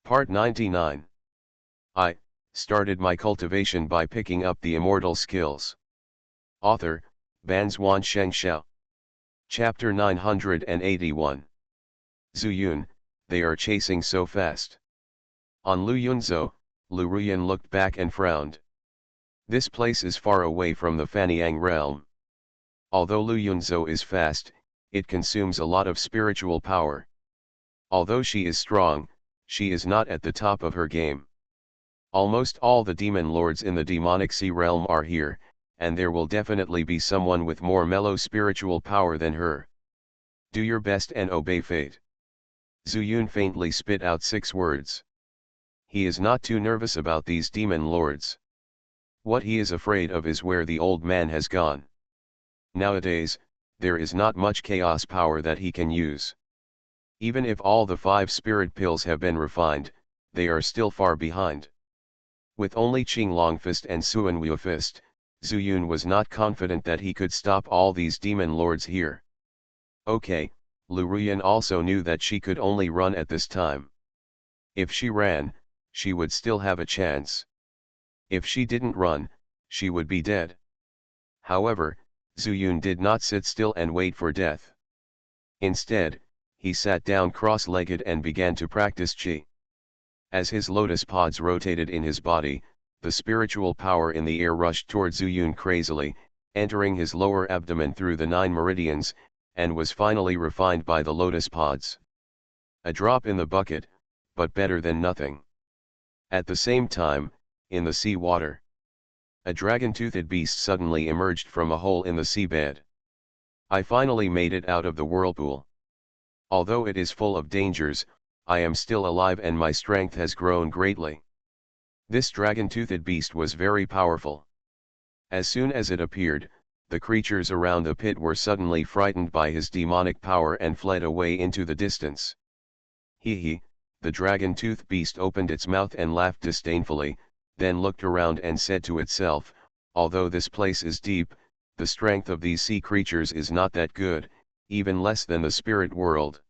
Part 99. I started my cultivation by picking up the immortal skills. Author, Banzuan Xianxia. Chapter 981. Zuyun, they are chasing so fast. On Lu Yunzhou, Lu Ruyan looked back and frowned. This place is far away from the Fanyang realm. Although Lu Yunzhou is fast, it consumes a lot of spiritual power. Although she is strong, she is not at the top of her game. Almost all the demon lords in the demonic sea realm are here, and there will definitely be someone with more mellow spiritual power than her. Do your best and obey fate. Zuyun faintly spit out 6 words. He is not too nervous about these demon lords. What he is afraid of is where the old man has gone. Nowadays, there is not much chaos power that he can use. Even if all the 5 spirit pills have been refined, they are still far behind. With only Qinglong Fist and Suanwu Fist, Zuyun was not confident that he could stop all these demon lords here. Okay, Lu Ruyan also knew that she could only run at this time. If she ran, she would still have a chance. If she didn't run, she would be dead. However, Zuyun did not sit still and wait for death. Instead, he sat down cross-legged and began to practice qi. As his lotus pods rotated in his body, the spiritual power in the air rushed toward Zuyun crazily, entering his lower abdomen through the 9 meridians, and was finally refined by the lotus pods. A drop in the bucket, but better than nothing. At the same time, in the sea water, a dragon-toothed beast suddenly emerged from a hole in the seabed. I finally made it out of the whirlpool. Although it is full of dangers, I am still alive and my strength has grown greatly. This dragon-toothed beast was very powerful. As soon as it appeared, the creatures around the pit were suddenly frightened by his demonic power and fled away into the distance. Hee, the dragon-toothed beast opened its mouth and laughed disdainfully, then looked around and said to itself, although this place is deep, the strength of these sea creatures is not that good, even less than the spirit world.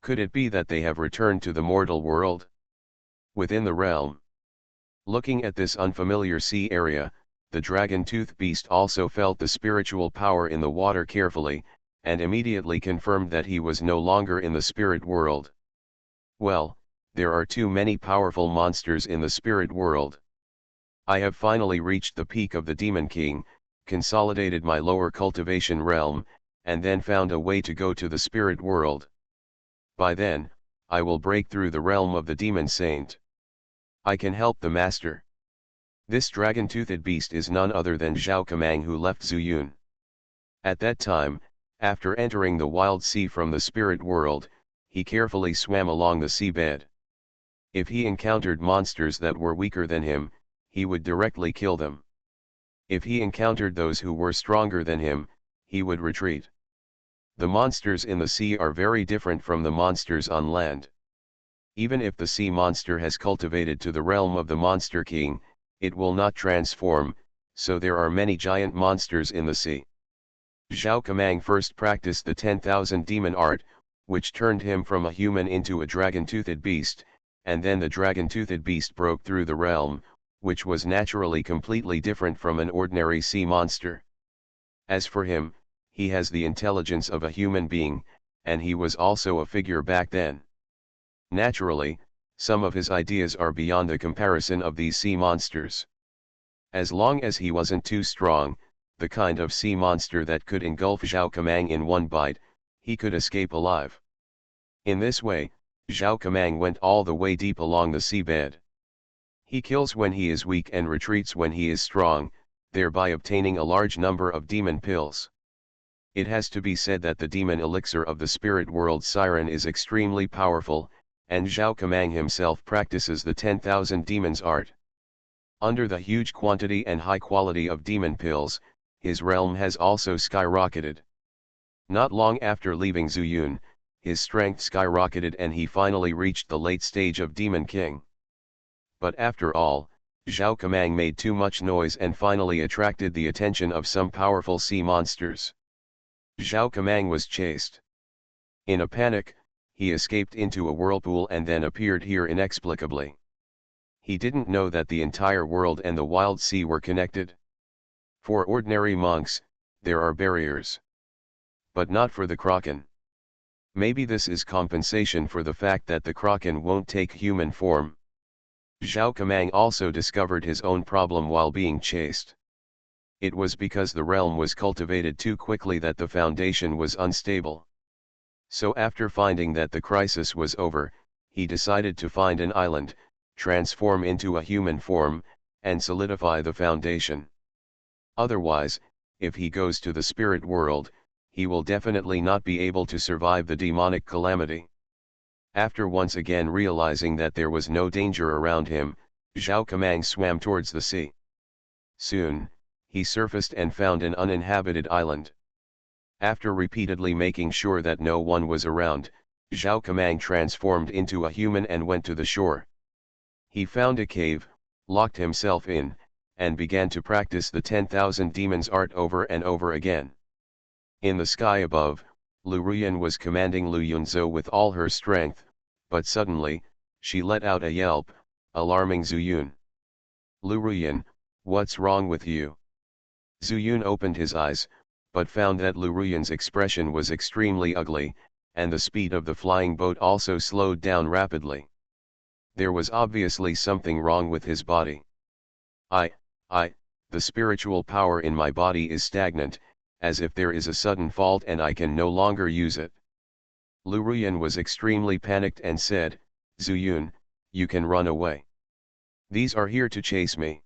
Could it be that they have returned to the mortal world? Within the realm. Looking at this unfamiliar sea area, the dragon-toothed beast also felt the spiritual power in the water carefully, and immediately confirmed that he was no longer in the spirit world. Well, there are too many powerful monsters in the spirit world. I have finally reached the peak of the Demon King, consolidated my lower cultivation realm, and then found a way to go to the spirit world. By then, I will break through the realm of the demon saint. I can help the master. This dragon-toothed beast is none other than Zhao Kamang, who left Zuyun. At that time, after entering the wild sea from the spirit world, he carefully swam along the seabed. If he encountered monsters that were weaker than him, he would directly kill them. If he encountered those who were stronger than him, he would retreat. The monsters in the sea are very different from the monsters on land. Even if the sea monster has cultivated to the realm of the Monster King, it will not transform, so there are many giant monsters in the sea. Zhao Kamang first practiced the 10,000 demon art, which turned him from a human into a dragon-toothed beast, and then the dragon-toothed beast broke through the realm, which was naturally completely different from an ordinary sea monster. As for him, he has the intelligence of a human being, and he was also a figure back then. Naturally, some of his ideas are beyond the comparison of these sea monsters. As long as he wasn't too strong, the kind of sea monster that could engulf Zhao Kamang in one bite, he could escape alive. In this way, Zhao Kamang went all the way deep along the seabed. He kills when he is weak and retreats when he is strong, thereby obtaining a large number of demon pills. It has to be said that the demon elixir of the spirit world siren is extremely powerful, and Zhao Kamang himself practices the 10,000 demons art. Under the huge quantity and high quality of demon pills, his realm has also skyrocketed. Not long after leaving Zuyun, his strength skyrocketed and he finally reached the late stage of Demon King. But after all, Zhao Kamang made too much noise and finally attracted the attention of some powerful sea monsters. Zhao Kamang was chased. In a panic, he escaped into a whirlpool and then appeared here inexplicably. He didn't know that the entire world and the wild sea were connected. For ordinary monks, there are barriers. But not for the Kraken. Maybe this is compensation for the fact that the Kraken won't take human form. Zhao Kamang also discovered his own problem while being chased. It was because the realm was cultivated too quickly that the foundation was unstable. So after finding that the crisis was over, he decided to find an island, transform into a human form, and solidify the foundation. Otherwise, if he goes to the spirit world, he will definitely not be able to survive the demonic calamity. After once again realizing that there was no danger around him, Zhao Kamang swam towards the sea. Soon, he surfaced and found an uninhabited island. After repeatedly making sure that no one was around, Zhao Kamang transformed into a human and went to the shore. He found a cave, locked himself in, and began to practice the 10,000 demons art over and over again. In the sky above, Lu Ruyan was commanding Lu Yunzhou with all her strength, but suddenly, she let out a yelp, alarming Zuyun. Lu Ruyan, what's wrong with you? Zuyun opened his eyes, but found that Lu Ruyan's expression was extremely ugly, and the speed of the flying boat also slowed down rapidly. There was obviously something wrong with his body. The spiritual power in my body is stagnant, as if there is a sudden fault and I can no longer use it. Lu Ruyan was extremely panicked and said, Zuyun, you can run away. These are here to chase me.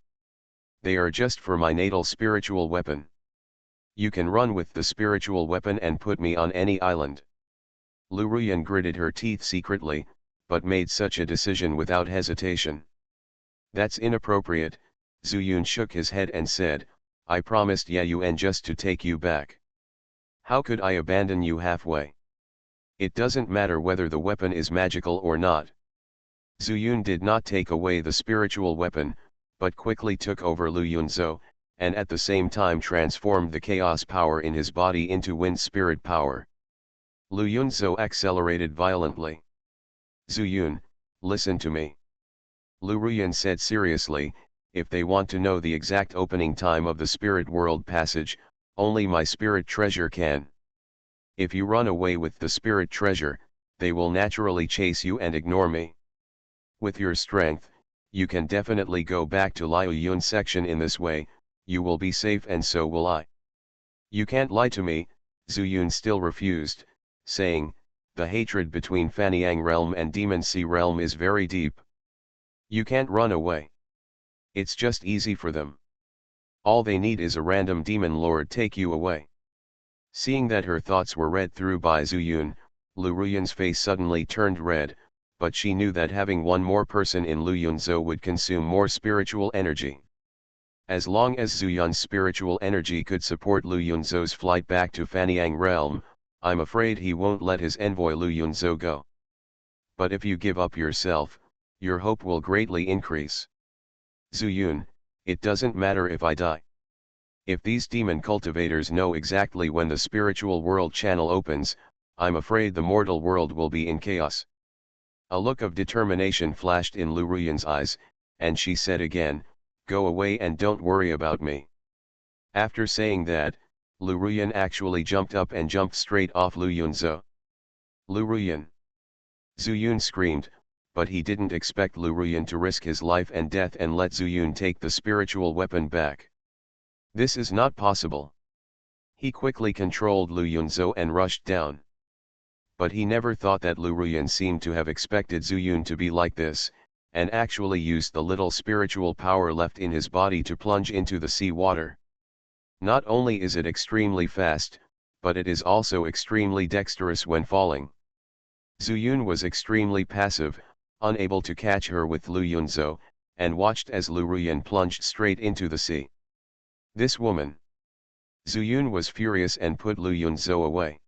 They are just for my natal spiritual weapon. You can run with the spiritual weapon and put me on any island. Lu Ruyan gritted her teeth secretly, but made such a decision without hesitation. That's inappropriate. Zuyun shook his head and said, I promised Yayuan just to take you back. How could I abandon you halfway? It doesn't matter whether the weapon is magical or not. Zuyun did not take away the spiritual weapon, but quickly took over Lu Yunzhou, and at the same time transformed the chaos power in his body into wind spirit power. Lu Yunzhou accelerated violently. Zuyun, listen to me. Lu Ruyan said seriously, if they want to know the exact opening time of the spirit world passage, only my spirit treasure can. If you run away with the spirit treasure, they will naturally chase you and ignore me. With your strength, you can definitely go back to Liu Yun section in this way, you will be safe and so will I. You can't lie to me, Zuyun still refused, saying, the hatred between Fanyang realm and Demon Sea realm is very deep. You can't run away. It's just easy for them. All they need is a random demon lord take you away. Seeing that her thoughts were read through by Zuyun, Lu Ruyan's face suddenly turned red, but she knew that having one more person in Lu Yunzhou would consume more spiritual energy. As long as Zuyun's spiritual energy could support Lu Yunzhou's flight back to Fanyang realm, I'm afraid he won't let his envoy Lu Yunzhou go. But if you give up yourself, your hope will greatly increase. Zuyun, it doesn't matter if I die. If these demon cultivators know exactly when the spiritual world channel opens, I'm afraid the mortal world will be in chaos. A look of determination flashed in Lu Ruyan's eyes, and she said again, go away and don't worry about me. After saying that, Lu Ruyan actually jumped up and jumped straight off Lu Yunzhou. Lu Ruyan! Zuyun screamed, but he didn't expect Lu Ruyan to risk his life and death and let Zuyun take the spiritual weapon back. This is not possible. He quickly controlled Lu Yunzhou and rushed down. But he never thought that Lu Ruyan seemed to have expected Zuyun to be like this, and actually used the little spiritual power left in his body to plunge into the sea water. Not only is it extremely fast, but it is also extremely dexterous when falling. Zuyun was extremely passive, unable to catch her with Lu Yunzhou, and watched as Lu Ruyan plunged straight into the sea. This woman! Zuyun was furious and put Lu Yunzhou away.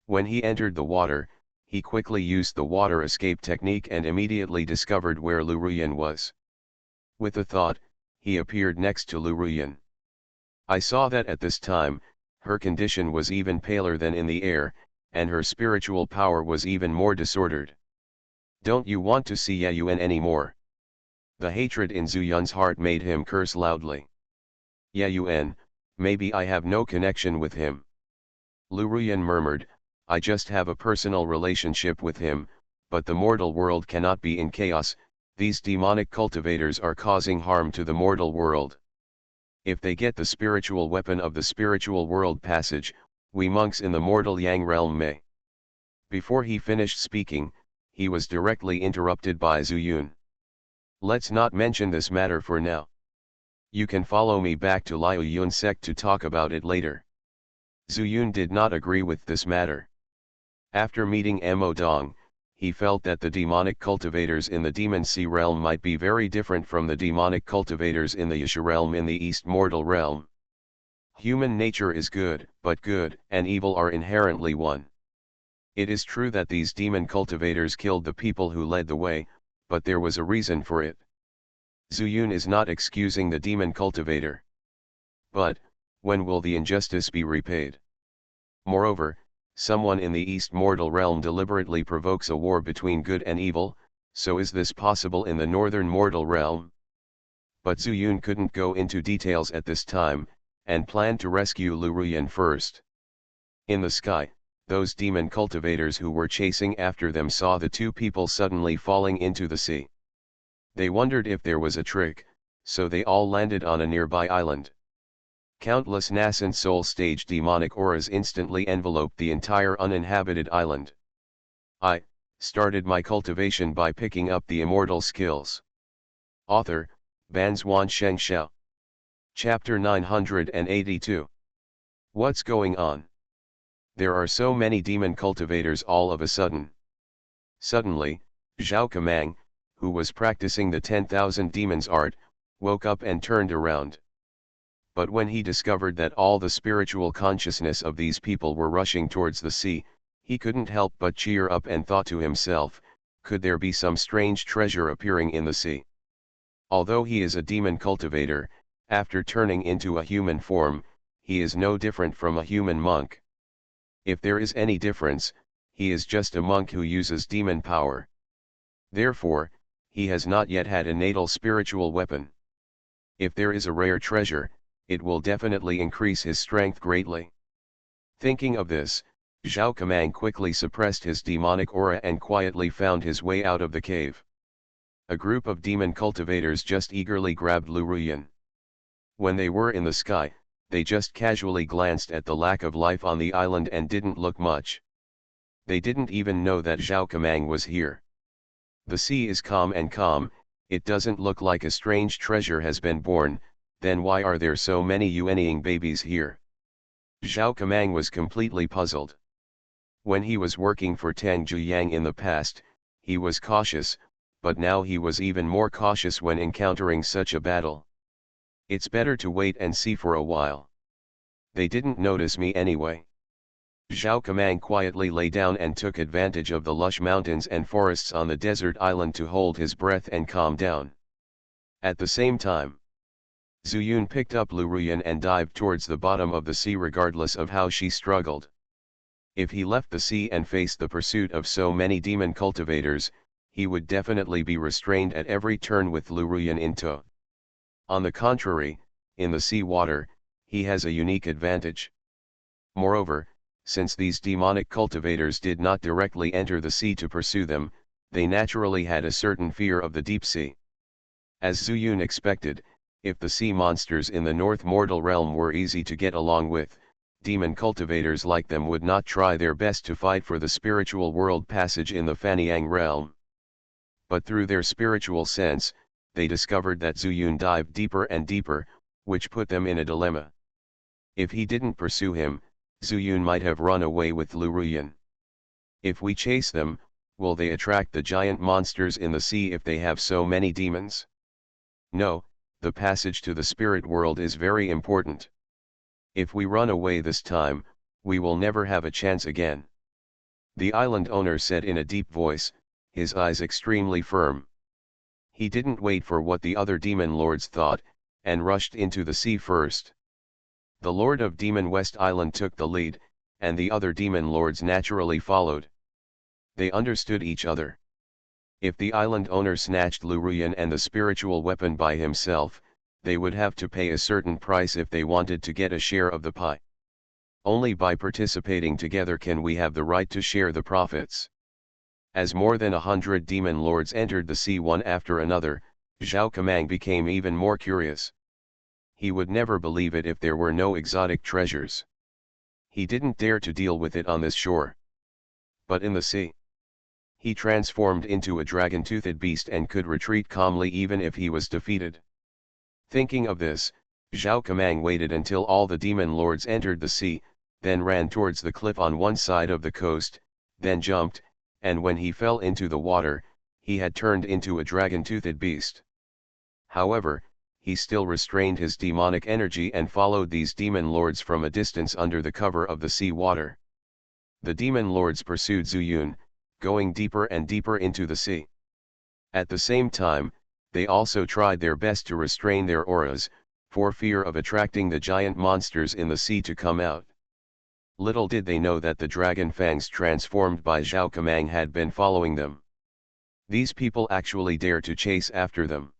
When he entered the water, he quickly used the water escape technique and immediately discovered where Lu Ruyan was. With a thought, he appeared next to Lu Ruyan. I saw that at this time, her condition was even paler than in the air, and her spiritual power was even more disordered. Don't you want to see Yayuan anymore? The hatred in Zhu Yun's heart made him curse loudly. Yayuan, maybe I have no connection with him. Lu Ruyan murmured, I just have a personal relationship with him, but the mortal world cannot be in chaos. These demonic cultivators are causing harm to the mortal world. If they get the spiritual weapon of the spiritual world passage, we monks in the mortal Yang realm may. Before he finished speaking, he was directly interrupted by Zhu Yun. Let's not mention this matter for now. You can follow me back to Liu Yun sect to talk about it later. Zhu Yun did not agree with this matter. After meeting Mo Dong, he felt that the demonic cultivators in the Demon Sea realm might be very different from the demonic cultivators in the Yasha realm in the East Mortal realm. Human nature is good, but good and evil are inherently one. It is true that these demon cultivators killed the people who led the way, but there was a reason for it. Zhu Yun is not excusing the demon cultivator. But, when will the injustice be repaid? Moreover, someone in the East Mortal realm deliberately provokes a war between good and evil, so is this possible in the Northern Mortal realm? But Zhu Yun couldn't go into details at this time, and planned to rescue Lu Ruyan first. In the sky, those demon cultivators who were chasing after them saw the two people suddenly falling into the sea. They wondered if there was a trick, so they all landed on a nearby island. Countless nascent soul stage demonic auras instantly enveloped the entire uninhabited island. I started my cultivation by picking up the immortal skills. Author, Banzuan Xianxia. Chapter 982. What's going on? There are so many demon cultivators all of a sudden. Suddenly, Zhao Kamang, who was practicing the 10,000 demons art, woke up and turned around. But when he discovered that all the spiritual consciousness of these people were rushing towards the sea, he couldn't help but cheer up and thought to himself, could there be some strange treasure appearing in the sea? Although he is a demon cultivator, after turning into a human form, he is no different from a human monk. If there is any difference, he is just a monk who uses demon power. Therefore, he has not yet had a natal spiritual weapon. If there is a rare treasure, it will definitely increase his strength greatly. Thinking of this, Zhao Kamang quickly suppressed his demonic aura and quietly found his way out of the cave. A group of demon cultivators just eagerly grabbed Lu Ruyan. When they were in the sky, they just casually glanced at the lack of life on the island and didn't look much. They didn't even know that Zhao Kamang was here. The sea is calm and calm, it doesn't look like a strange treasure has been born, then why are there so many Yuanying babies here? Zhao Kamang was completely puzzled. When he was working for Tang Zhuyang in the past, he was cautious, but now he was even more cautious when encountering such a battle. It's better to wait and see for a while. They didn't notice me anyway. Zhao Kamang quietly lay down and took advantage of the lush mountains and forests on the desert island to hold his breath and calm down. At the same time, Zhu Yun picked up Lu Ruyan and dived towards the bottom of the sea regardless of how she struggled. If he left the sea and faced the pursuit of so many demon cultivators, he would definitely be restrained at every turn with Lu Ruyan in tow. On the contrary, in the sea water, he has a unique advantage. Moreover, since these demonic cultivators did not directly enter the sea to pursue them, they naturally had a certain fear of the deep sea. As Zhu Yun expected, if the sea monsters in the North Mortal realm were easy to get along with, demon cultivators like them would not try their best to fight for the spiritual world passage in the Fanyang realm. But through their spiritual sense, they discovered that Zhu Yun dived deeper and deeper, which put them in a dilemma. If he didn't pursue him, Zhu Yun might have run away with Lu Ruyan. If we chase them, will they attract the giant monsters in the sea if they have so many demons? No, the passage to the spirit world is very important. If we run away this time, we will never have a chance again. The island owner said in a deep voice, his eyes extremely firm. He didn't wait for what the other demon lords thought, and rushed into the sea first. The Lord of Demon West Island took the lead, and the other demon lords naturally followed. They understood each other. If the island owner snatched Lu Ruyan and the spiritual weapon by himself, they would have to pay a certain price if they wanted to get a share of the pie. Only by participating together can we have the right to share the profits. As more than 100 demon lords entered the sea one after another, Zhao Kamang became even more curious. He would never believe it if there were no exotic treasures. He didn't dare to deal with it on this shore. But in the sea, he transformed into a dragon-toothed beast and could retreat calmly even if he was defeated. Thinking of this, Zhao Kamang waited until all the demon lords entered the sea, then ran towards the cliff on one side of the coast, then jumped, and when he fell into the water, he had turned into a dragon-toothed beast. However, he still restrained his demonic energy and followed these demon lords from a distance under the cover of the sea water. The demon lords pursued Zhu Yun, going deeper and deeper into the sea. At the same time, they also tried their best to restrain their auras, for fear of attracting the giant monsters in the sea to come out. Little did they know that the dragon fangs transformed by Zhao Kamang had been following them. These people actually dared to chase after them.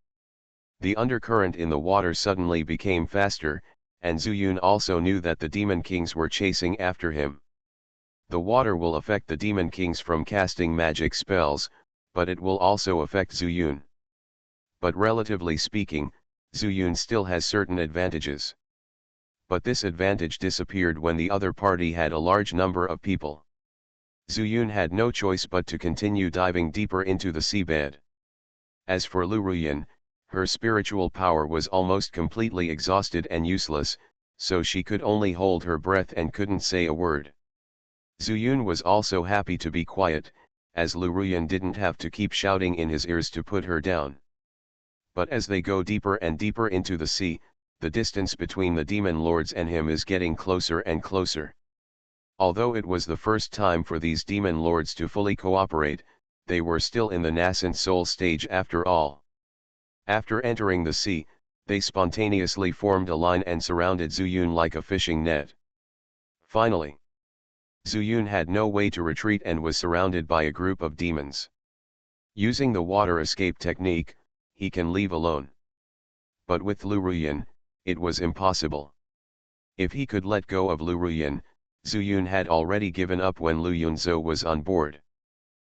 The undercurrent in the water suddenly became faster, and Zhu Yun also knew that the demon kings were chasing after him. The water will affect the demon kings from casting magic spells, but it will also affect Zhu Yun. But relatively speaking, Zhu Yun still has certain advantages. But this advantage disappeared when the other party had a large number of people. Zhu Yun had no choice but to continue diving deeper into the seabed. As for Lu Ruyan, her spiritual power was almost completely exhausted and useless, so she could only hold her breath and couldn't say a word. Zhu Yun was also happy to be quiet, as Lu Ruyan didn't have to keep shouting in his ears to put her down. But as they go deeper and deeper into the sea, the distance between the demon lords and him is getting closer and closer. Although it was the first time for these demon lords to fully cooperate, they were still in the nascent soul stage after all. After entering the sea, they spontaneously formed a line and surrounded Zhu Yun like a fishing net. Finally, Zhu Yun had no way to retreat and was surrounded by a group of demons. Using the water escape technique, he can leave alone. But with Lu Ruyan, it was impossible. If he could let go of Lu Ruyan, Zhu Yun had already given up when Lu Yunzhou was on board.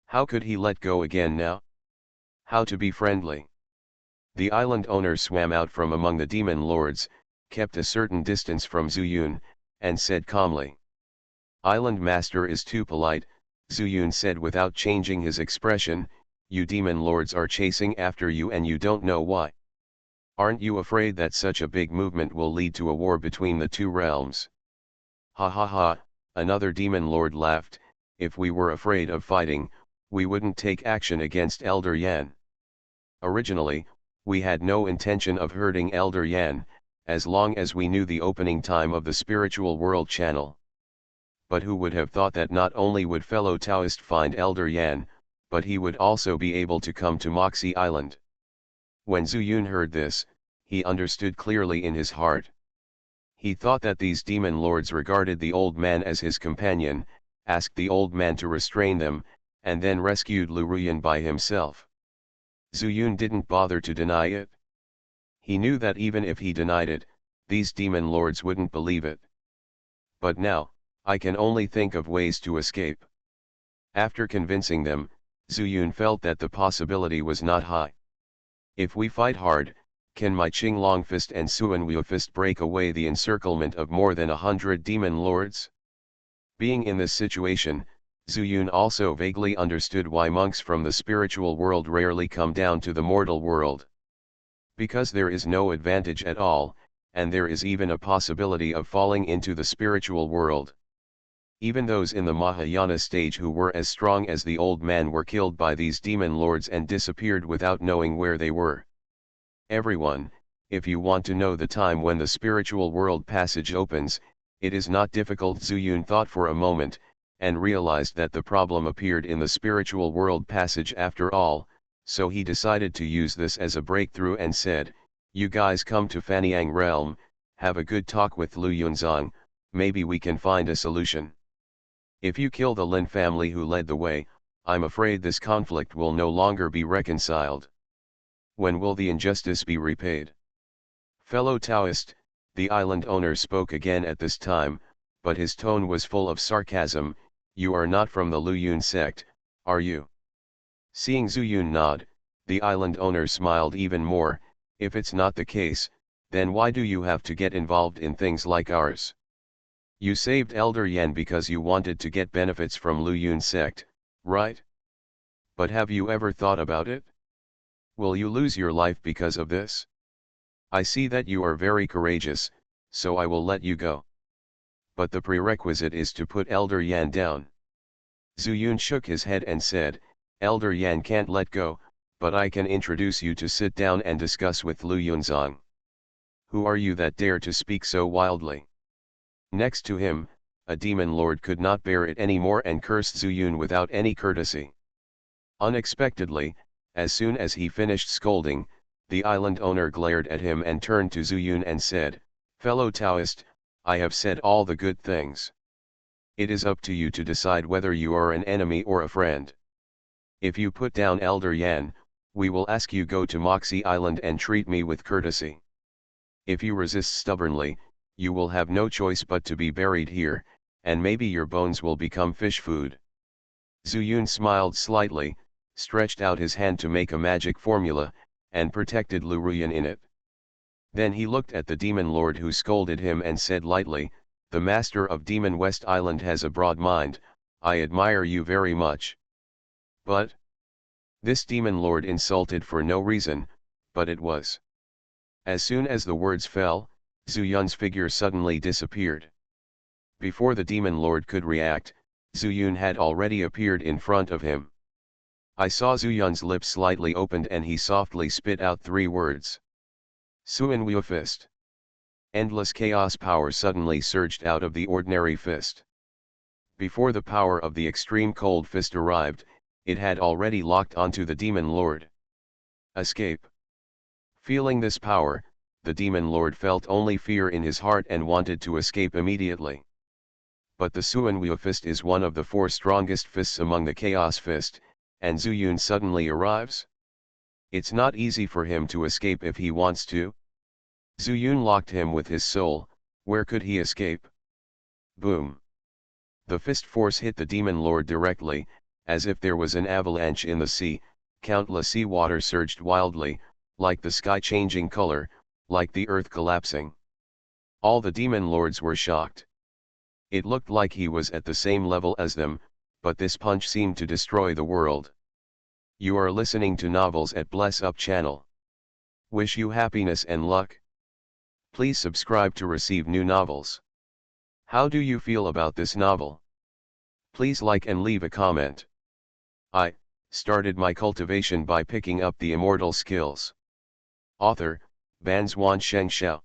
How could he let go again now? How to be friendly? The island owner swam out from among the demon lords, kept a certain distance from Zhu Yun, and said calmly. "Island master is too polite," Zhu Yun said without changing his expression. "You demon lords are chasing after you and you don't know why. Aren't you afraid that such a big movement will lead to a war between the two realms?" "Ha ha ha," another demon lord laughed. "If we were afraid of fighting, we wouldn't take action against Elder Yan. Originally, we had no intention of hurting Elder Yan, as long as we knew the opening time of the spiritual world channel. But who would have thought that not only would fellow Taoist find Elder Yan, but he would also be able to come to Moxie Island?" When Zhu Yun heard this, he understood clearly in his heart. He thought that these demon lords regarded the old man as his companion, asked the old man to restrain them, and then rescued Lu Ruyan by himself. Zhu Yun didn't bother to deny it. He knew that even if he denied it, these demon lords wouldn't believe it. But now, I can only think of ways to escape. After convincing them, Zhu Yun felt that the possibility was not high. If we fight hard, can my Qinglong fist and Suanwu fist break away the encirclement of more than 100 demon lords? Being in this situation, Zhu Yun also vaguely understood why monks from the spiritual world rarely come down to the mortal world. Because there is no advantage at all, and there is even a possibility of falling into the spiritual world. Even those in the Mahayana stage who were as strong as the old man were killed by these demon lords and disappeared without knowing where they were. Everyone, if you want to know the time when the spiritual world passage opens, it is not difficult. Zhu Yun thought for a moment, and realized that the problem appeared in the spiritual world passage after all, so he decided to use this as a breakthrough and said, "You guys come to Fanyang realm, have a good talk with Lu Yunzong, maybe we can find a solution." If you kill the Lin family who led the way, I'm afraid this conflict will no longer be reconciled. When will the injustice be repaid? Fellow Taoist, the island owner spoke again at this time, but his tone was full of sarcasm. You are not from the Lu Yun sect, are you? Seeing Zhu Yun nod, the island owner smiled even more. If it's not the case, then why do you have to get involved in things like ours? You saved Elder Yan because you wanted to get benefits from Lu Yun sect, right? But have you ever thought about it? Will you lose your life because of this? I see that you are very courageous, so I will let you go. But the prerequisite is to put Elder Yan down. Zhu Yun shook his head and said, Elder Yan can't let go, but I can introduce you to sit down and discuss with Lu Yunzong. Who are you that dare to speak so wildly? Next to him, a demon lord could not bear it anymore and cursed Zhu Yun without any courtesy. Unexpectedly, as soon as he finished scolding, the island owner glared at him and turned to Zhu Yun and said, Fellow Taoist, I have said all the good things. It is up to you to decide whether you are an enemy or a friend. If you put down Elder Yan, we will ask you go to Moxie Island and treat me with courtesy. If you resist stubbornly, you will have no choice but to be buried here, and maybe your bones will become fish food. Zhu Yun smiled slightly, stretched out his hand to make a magic formula, and protected Lu Ruyan in it. Then he looked at the demon lord who scolded him and said lightly, the master of Demon West Island has a broad mind, I admire you very much. But this demon lord insulted for no reason, but it was. As soon as the words fell, Zhu Yun's figure suddenly disappeared. Before the demon lord could react, Zhu Yun had already appeared in front of him. I saw Zhu Yun's lips slightly opened and he softly spit out 3 words. Suan Wu Fist. Endless chaos power suddenly surged out of the ordinary fist. Before the power of the extreme cold fist arrived, it had already locked onto the demon lord. Escape. Feeling this power, the demon lord felt only fear in his heart and wanted to escape immediately. But the Suan Wu fist is one of the 4 strongest fists among the chaos fist, and Zhu Yun suddenly arrives? It's not easy for him to escape if he wants to. Zhu Yun locked him with his soul, where could he escape? Boom. The fist force hit the demon lord directly, as if there was an avalanche in the sea. Countless sea water surged wildly, like the sky changing color, like the earth collapsing. All the demon lords were shocked. It looked like he was at the same level as them, but this punch seemed to destroy the world. You are listening to Novels at Bless Up channel. Wish you happiness and luck. Please subscribe to receive new novels. How do you feel about this novel? Please like and leave a comment. I started my cultivation by picking up the immortal skills. Author, Banzuan Xianxia.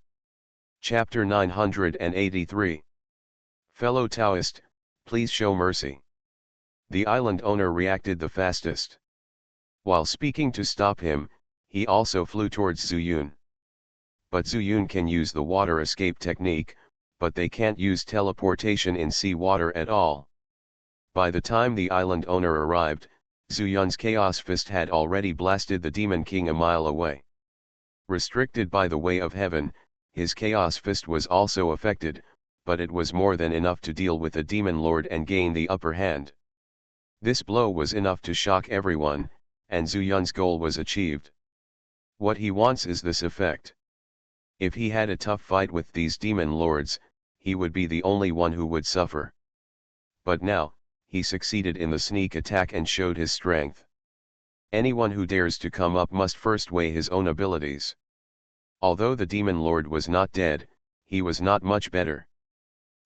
Chapter 983. Fellow Taoist, please show mercy. The island owner reacted the fastest. While speaking to stop him, he also flew towards Zhu Yun. But Zhu Yun can use the water escape technique, but they can't use teleportation in sea water at all. By the time the island owner arrived, Zhu Yun's chaos fist had already blasted the demon king a mile away. Restricted by the way of heaven, his chaos fist was also affected, but it was more than enough to deal with the demon lord and gain the upper hand. This blow was enough to shock everyone, and Zhu Yun's goal was achieved. What he wants is this effect. If he had a tough fight with these demon lords, he would be the only one who would suffer. But now, he succeeded in the sneak attack and showed his strength. Anyone who dares to come up must first weigh his own abilities. Although the demon lord was not dead, he was not much better.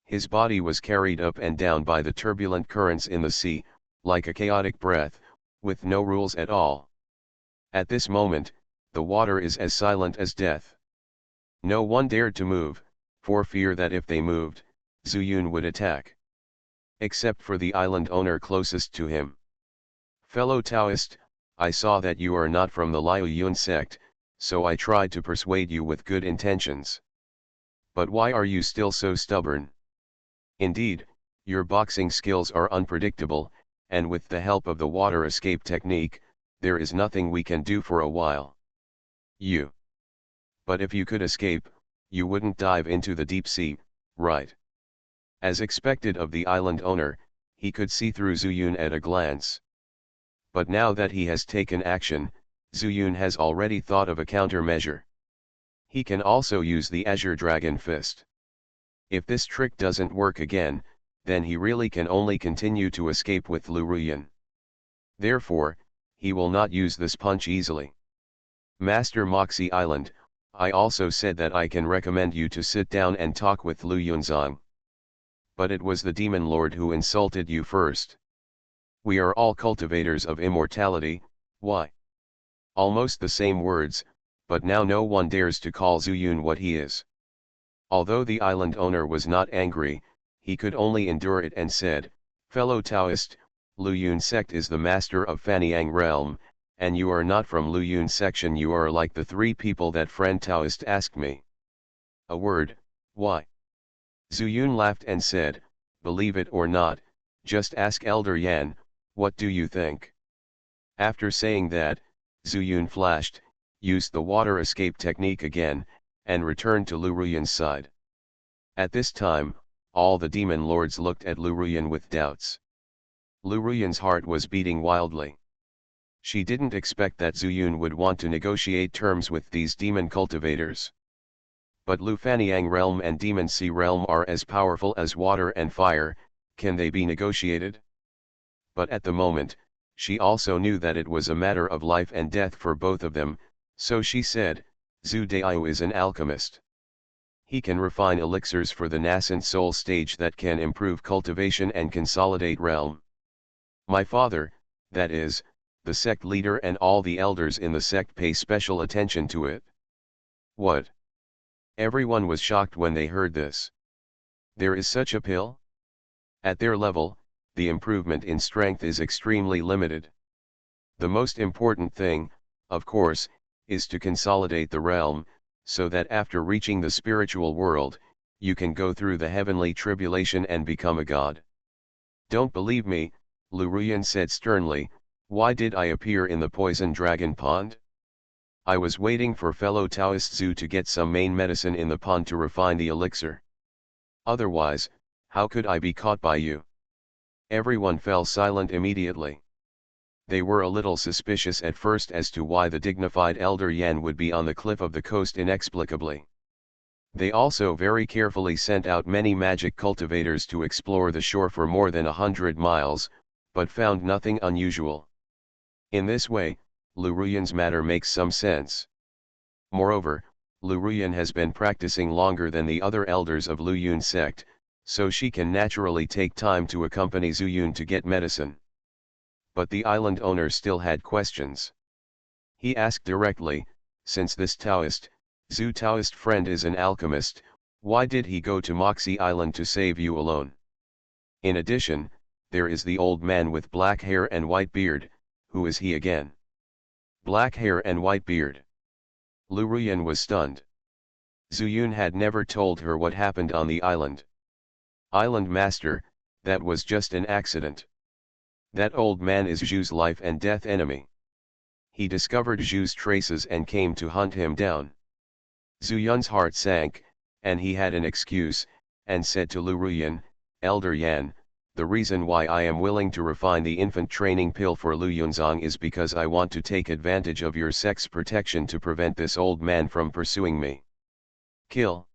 His body was carried up and down by the turbulent currents in the sea, like a chaotic breath, with no rules at all. At this moment, the water is as silent as death. No one dared to move, for fear that if they moved, Zhu Yun would attack. Except for the island owner closest to him. Fellow Taoist, I saw that you are not from the Liu Yun sect, so I tried to persuade you with good intentions. But why are you still so stubborn? Indeed, Your boxing skills are unpredictable, and with the help of the water escape technique, there is nothing we can do for a while. But if you could escape, you wouldn't dive into the deep sea, right? As expected of the island owner, he could see through Zuyun at a glance. But now that he has taken action, Zuyun has already thought of a countermeasure. He can also use the Azure Dragon Fist. If this trick doesn't work again, then he really can only continue to escape with Lu Ruyan. Therefore, he will not use this punch easily. Master Moxie Island, I also said that I can recommend you to sit down and talk with Lu Yunzang. But it was the Demon Lord who insulted you first. We are all cultivators of immortality, why? Almost the same words, but now no one dares to call Zuyun what he is. Although the island owner was not angry, he could only endure it and said, "Fellow Taoist, Lu Yun sect is the master of Fanyang realm, and you are not from Lu Yun section. You are like the three people that friend Taoist asked me." A word, why? Zuyun laughed and said, "Believe it or not, just ask Elder Yan, what do you think?" After saying that, Zuyun flashed, used the water escape technique again, and returned to Lu Ruyan's side. At this time, all the demon lords looked at Lu Ruyan with doubts. Lu Ruyan's heart was beating wildly. She didn't expect that Zuyun would want to negotiate terms with these demon cultivators. But Lu Fanyang realm and Demon Sea realm are as powerful as water and fire, can they be negotiated? But at the moment, she also knew that it was a matter of life and death for both of them, so she said, "Zhu Daiyu is an alchemist. He can refine elixirs for the nascent soul stage that can improve cultivation and consolidate realm. My father, that is, the sect leader and all the elders in the sect pay special attention to it." What? Everyone was shocked when they heard this. There is such a pill? At their level, the improvement in strength is extremely limited. The most important thing, of course, is to consolidate the realm, so that after reaching the spiritual world, you can go through the heavenly tribulation and become a god. Don't believe me, Lu Ruyan said sternly, why did I appear in the poison dragon pond? I was waiting for fellow Taoist Zhu to get some main medicine in the pond to refine the elixir. Otherwise, how could I be caught by you? Everyone fell silent immediately. They were a little suspicious at first as to why the dignified Elder Yan would be on the cliff of the coast inexplicably. They also very carefully sent out many magic cultivators to explore the shore for more than 100 miles, but found nothing unusual. In this way, Lu Ruyan's matter makes some sense. Moreover, Lu Ruyan has been practicing longer than the other elders of Lu Yun sect, so she can naturally take time to accompany Zuyun to get medicine. But the island owner still had questions. He asked directly, since this Taoist, Zhu Taoist friend is an alchemist, why did he go to Moxie Island to save you alone? In addition, there is the old man with black hair and white beard, who is he again? Black hair and white beard. Lu Ruyan was stunned. Zuyun had never told her what happened on the island. Island master, that was just an accident. That old man is Zhu's life and death enemy. He discovered Zhu's traces and came to hunt him down. Zuyun's heart sank, and he had an excuse, and said to Lu Ruyan, Elder Yan, the reason why I am willing to refine the infant training pill for Lu Yunzang is because I want to take advantage of your sex protection to prevent this old man from pursuing me. Kill.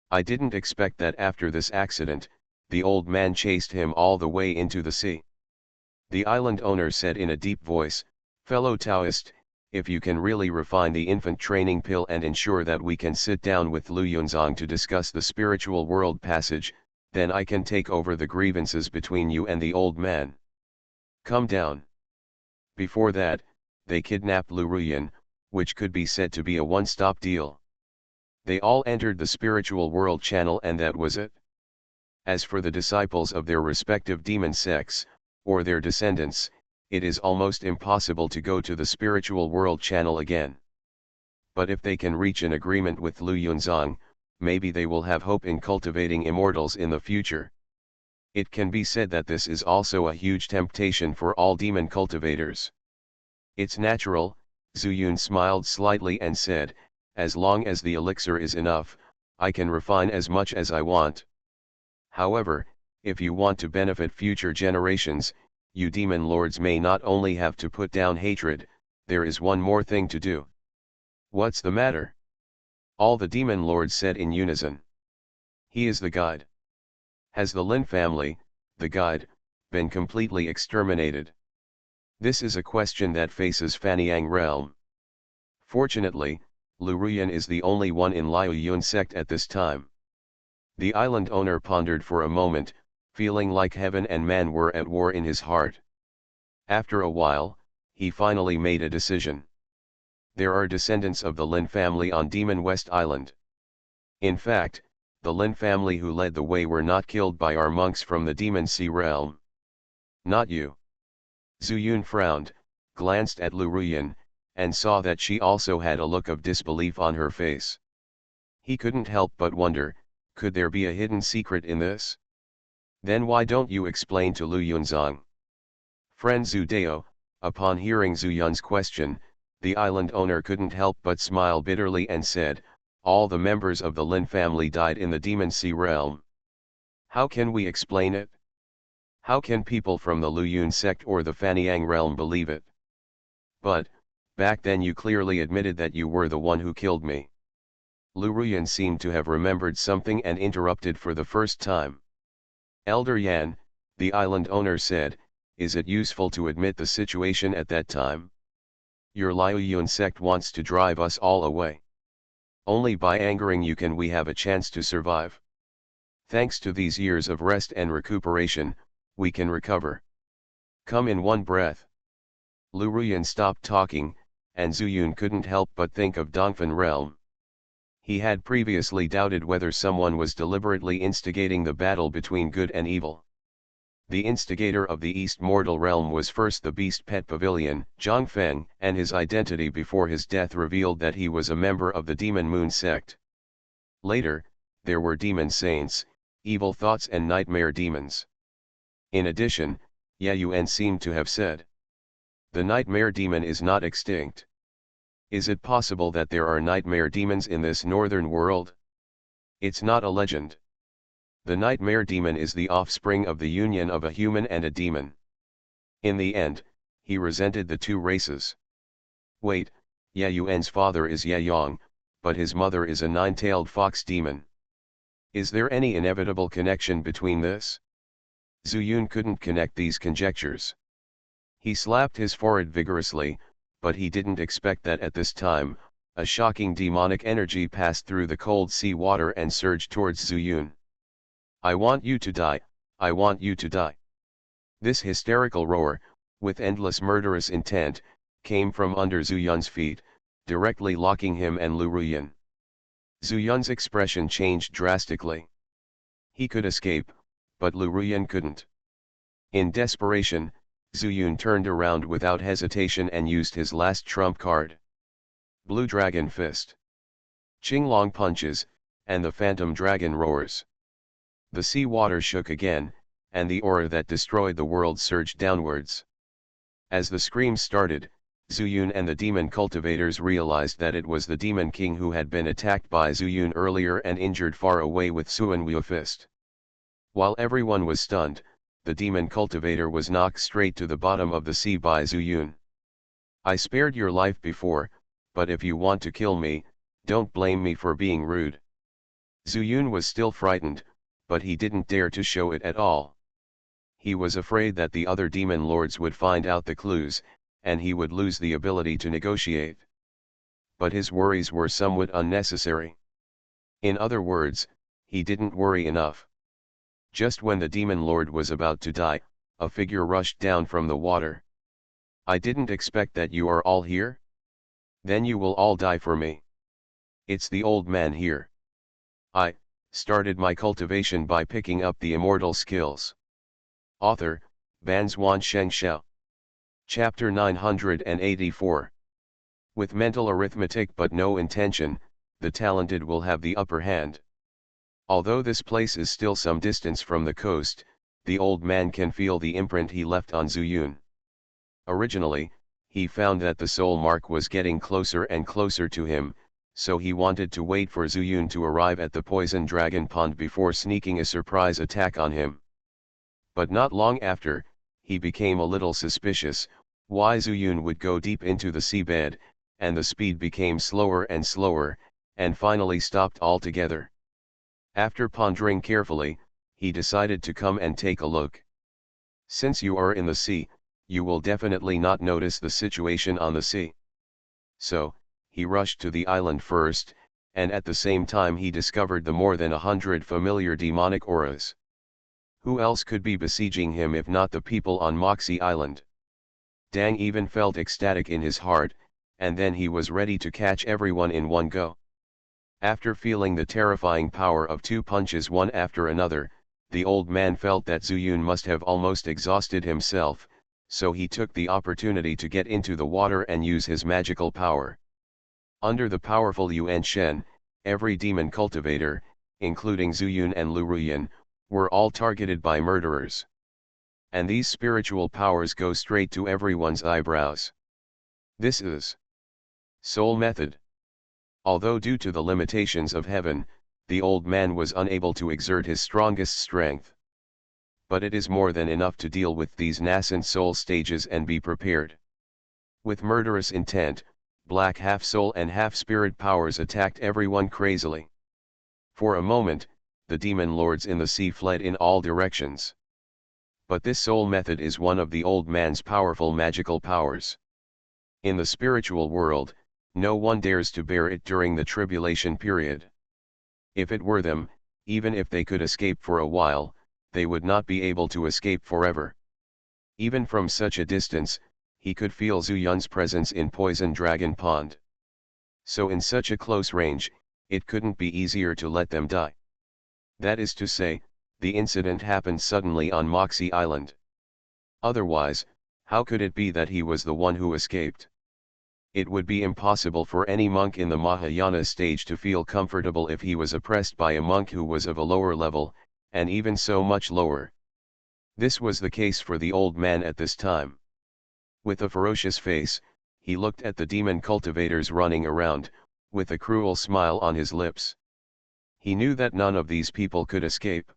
I didn't expect that after this accident, the old man chased him all the way into the sea. The island owner said in a deep voice, fellow Taoist, if you can really refine the infant training pill and ensure that we can sit down with Lu Yunzang to discuss the spiritual world passage, then I can take over the grievances between you and the old man. Come down. Before that, they kidnapped Lu Ruyan, which could be said to be a one-stop deal. They all entered the spiritual world channel and that was it. As for the disciples of their respective demon sects, or their descendants, it is almost impossible to go to the spiritual world channel again. But if they can reach an agreement with Lu Yunzang, maybe they will have hope in cultivating immortals in the future. It can be said that this is also a huge temptation for all demon cultivators. It's natural, Zuyun smiled slightly and said, as long as the elixir is enough, I can refine as much as I want. However, if you want to benefit future generations, you demon lords may not only have to put down hatred, there is one more thing to do. What's the matter? All the demon lords said in unison. He is the guide. Has the Lin family, the guide, been completely exterminated? This is a question that faces Fanyang realm. Fortunately, Lu Ruyan is the only one in Liu Yun sect at this time. The island owner pondered for a moment, feeling like heaven and man were at war in his heart. After a while, he finally made a decision. There are descendants of the Lin family on Demon West Island. In fact, the Lin family who led the way were not killed by our monks from the Demon Sea realm. Not you. Zuyun frowned, glanced at Lu Ruyan, and saw that she also had a look of disbelief on her face. He couldn't help but wonder, could there be a hidden secret in this? Then why don't you explain to Lu Yunzang? Friend Zhu Dao, upon hearing Zhu Yun's question, the island owner couldn't help but smile bitterly and said, all the members of the Lin family died in the Demon Sea realm. How can we explain it? How can people from the Lu Yun sect or the Fanyang realm believe it? But, back then you clearly admitted that you were the one who killed me. Lu Ruyan seemed to have remembered something and interrupted for the first time. Elder Yan, the island owner said, is it useful to admit the situation at that time? Your Liu Yun sect wants to drive us all away. Only by angering you can we have a chance to survive. Thanks to these years of rest and recuperation, we can recover. Come in one breath. Lu Ruyan stopped talking, and Zuyun couldn't help but think of Dongfan realm. He had previously doubted whether someone was deliberately instigating the battle between good and evil. The instigator of the East Mortal realm was first the Beast Pet Pavilion, Zhang Feng, and his identity before his death revealed that he was a member of the Demon Moon sect. Later, there were demon saints, evil thoughts and nightmare demons. In addition, Ye Yuan seemed to have said, the nightmare demon is not extinct. Is it possible that there are nightmare demons in this northern world? It's not a legend. The nightmare demon is the offspring of the union of a human and a demon. In the end, he resented the two races. Wait, Ye Yuan's father is Ye Yang, but his mother is a nine-tailed fox demon. Is there any inevitable connection between this? Zuyun couldn't connect these conjectures. He slapped his forehead vigorously, but he didn't expect that at this time, a shocking demonic energy passed through the cold sea water and surged towards Zuyun. I want you to die, I want you to die. This hysterical roar, with endless murderous intent, came from under Zuyun's feet, directly locking him and Lu Ruyan. Zuyun's expression changed drastically. He could escape, but Lu Ruyan couldn't. In desperation, Zuyun turned around without hesitation and used his last trump card. Blue Dragon Fist. Qinglong punches, and the phantom dragon roars. The sea water shook again, and the aura that destroyed the world surged downwards. As the screams started, Zuyun and the demon cultivators realized that it was the demon king who had been attacked by Zuyun earlier and injured far away with Suanwu fist. While everyone was stunned, the demon cultivator was knocked straight to the bottom of the sea by Zuyun. I spared your life before, but if you want to kill me, don't blame me for being rude. Zuyun was still frightened, but he didn't dare to show it at all. He was afraid that the other demon lords would find out the clues, and he would lose the ability to negotiate. But his worries were somewhat unnecessary. In other words, he didn't worry enough. Just when the demon lord was about to die, a figure rushed down from the water. I didn't expect that you are all here. Then you will all die for me. It's the old man here. I started my cultivation by picking up the immortal skills. Author, Banzuan Xianxia. Chapter 984. With mental arithmetic but no intention, the talented will have the upper hand. Although this place is still some distance from the coast, the old man can feel the imprint he left on Zuyun. Originally, he found that the soul mark was getting closer and closer to him, so he wanted to wait for Zuyun to arrive at the poison dragon pond before sneaking a surprise attack on him. But not long after, he became a little suspicious, why Zuyun would go deep into the seabed, and the speed became slower and slower, and finally stopped altogether. After pondering carefully, he decided to come and take a look. Since you are in the sea, you will definitely not notice the situation on the sea. So, he rushed to the island first, and at the same time he discovered the more than 100 familiar demonic auras. Who else could be besieging him if not the people on Moxie Island? Dang even felt ecstatic in his heart, and then he was ready to catch everyone in one go. After feeling the terrifying power of 2 punches one after another, the old man felt that Zuyun must have almost exhausted himself, so he took the opportunity to get into the water and use his magical power. Under the powerful Yuan Shen, every demon cultivator, including Zuyun and Luruyan, were all targeted by murderers. And these spiritual powers go straight to everyone's eyebrows. This is Soul Method. Although due to the limitations of heaven, the old man was unable to exert his strongest strength. But it is more than enough to deal with these nascent soul stages and be prepared. With murderous intent, black half-soul and half-spirit powers attacked everyone crazily. For a moment, the demon lords in the sea fled in all directions. But this soul method is one of the old man's powerful magical powers. In the spiritual world, no one dares to bear it during the tribulation period. If it were them, even if they could escape for a while, they would not be able to escape forever. Even from such a distance, he could feel Zuyun's presence in Poison Dragon Pond. So in such a close range, it couldn't be easier to let them die. That is to say, the incident happened suddenly on Moxie Island. Otherwise, how could it be that he was the one who escaped? It would be impossible for any monk in the Mahayana stage to feel comfortable if he was oppressed by a monk who was of a lower level, and even so much lower. This was the case for the old man at this time. With a ferocious face, he looked at the demon cultivators running around, with a cruel smile on his lips. He knew that none of these people could escape.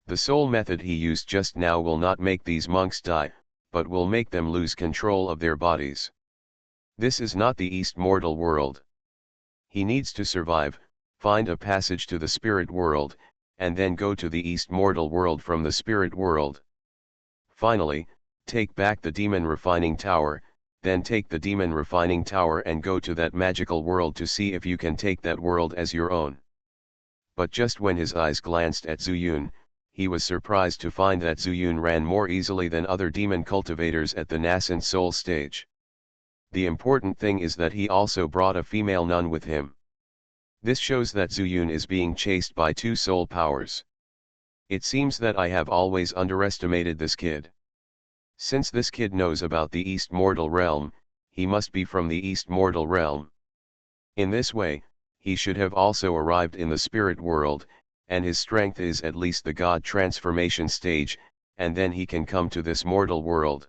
The soul method he used just now will not make these monks die, but will make them lose control of their bodies. This is not the East mortal world. He needs to survive, find a passage to the spirit world, and then go to the East mortal world from the spirit world. Finally, take back the demon refining tower, then take the demon refining tower and go to that magical world to see if you can take that world as your own. But just when his eyes glanced at Zuyun, he was surprised to find that Zuyun ran more easily than other demon cultivators at the nascent soul stage. The important thing is that he also brought a female nun with him. This shows that Zuyun is being chased by 2 soul powers. It seems that I have always underestimated this kid. Since this kid knows about the East mortal realm, he must be from the East mortal realm. In this way, he should have also arrived in the spirit world, and his strength is at least the god transformation stage, and then he can come to this mortal world.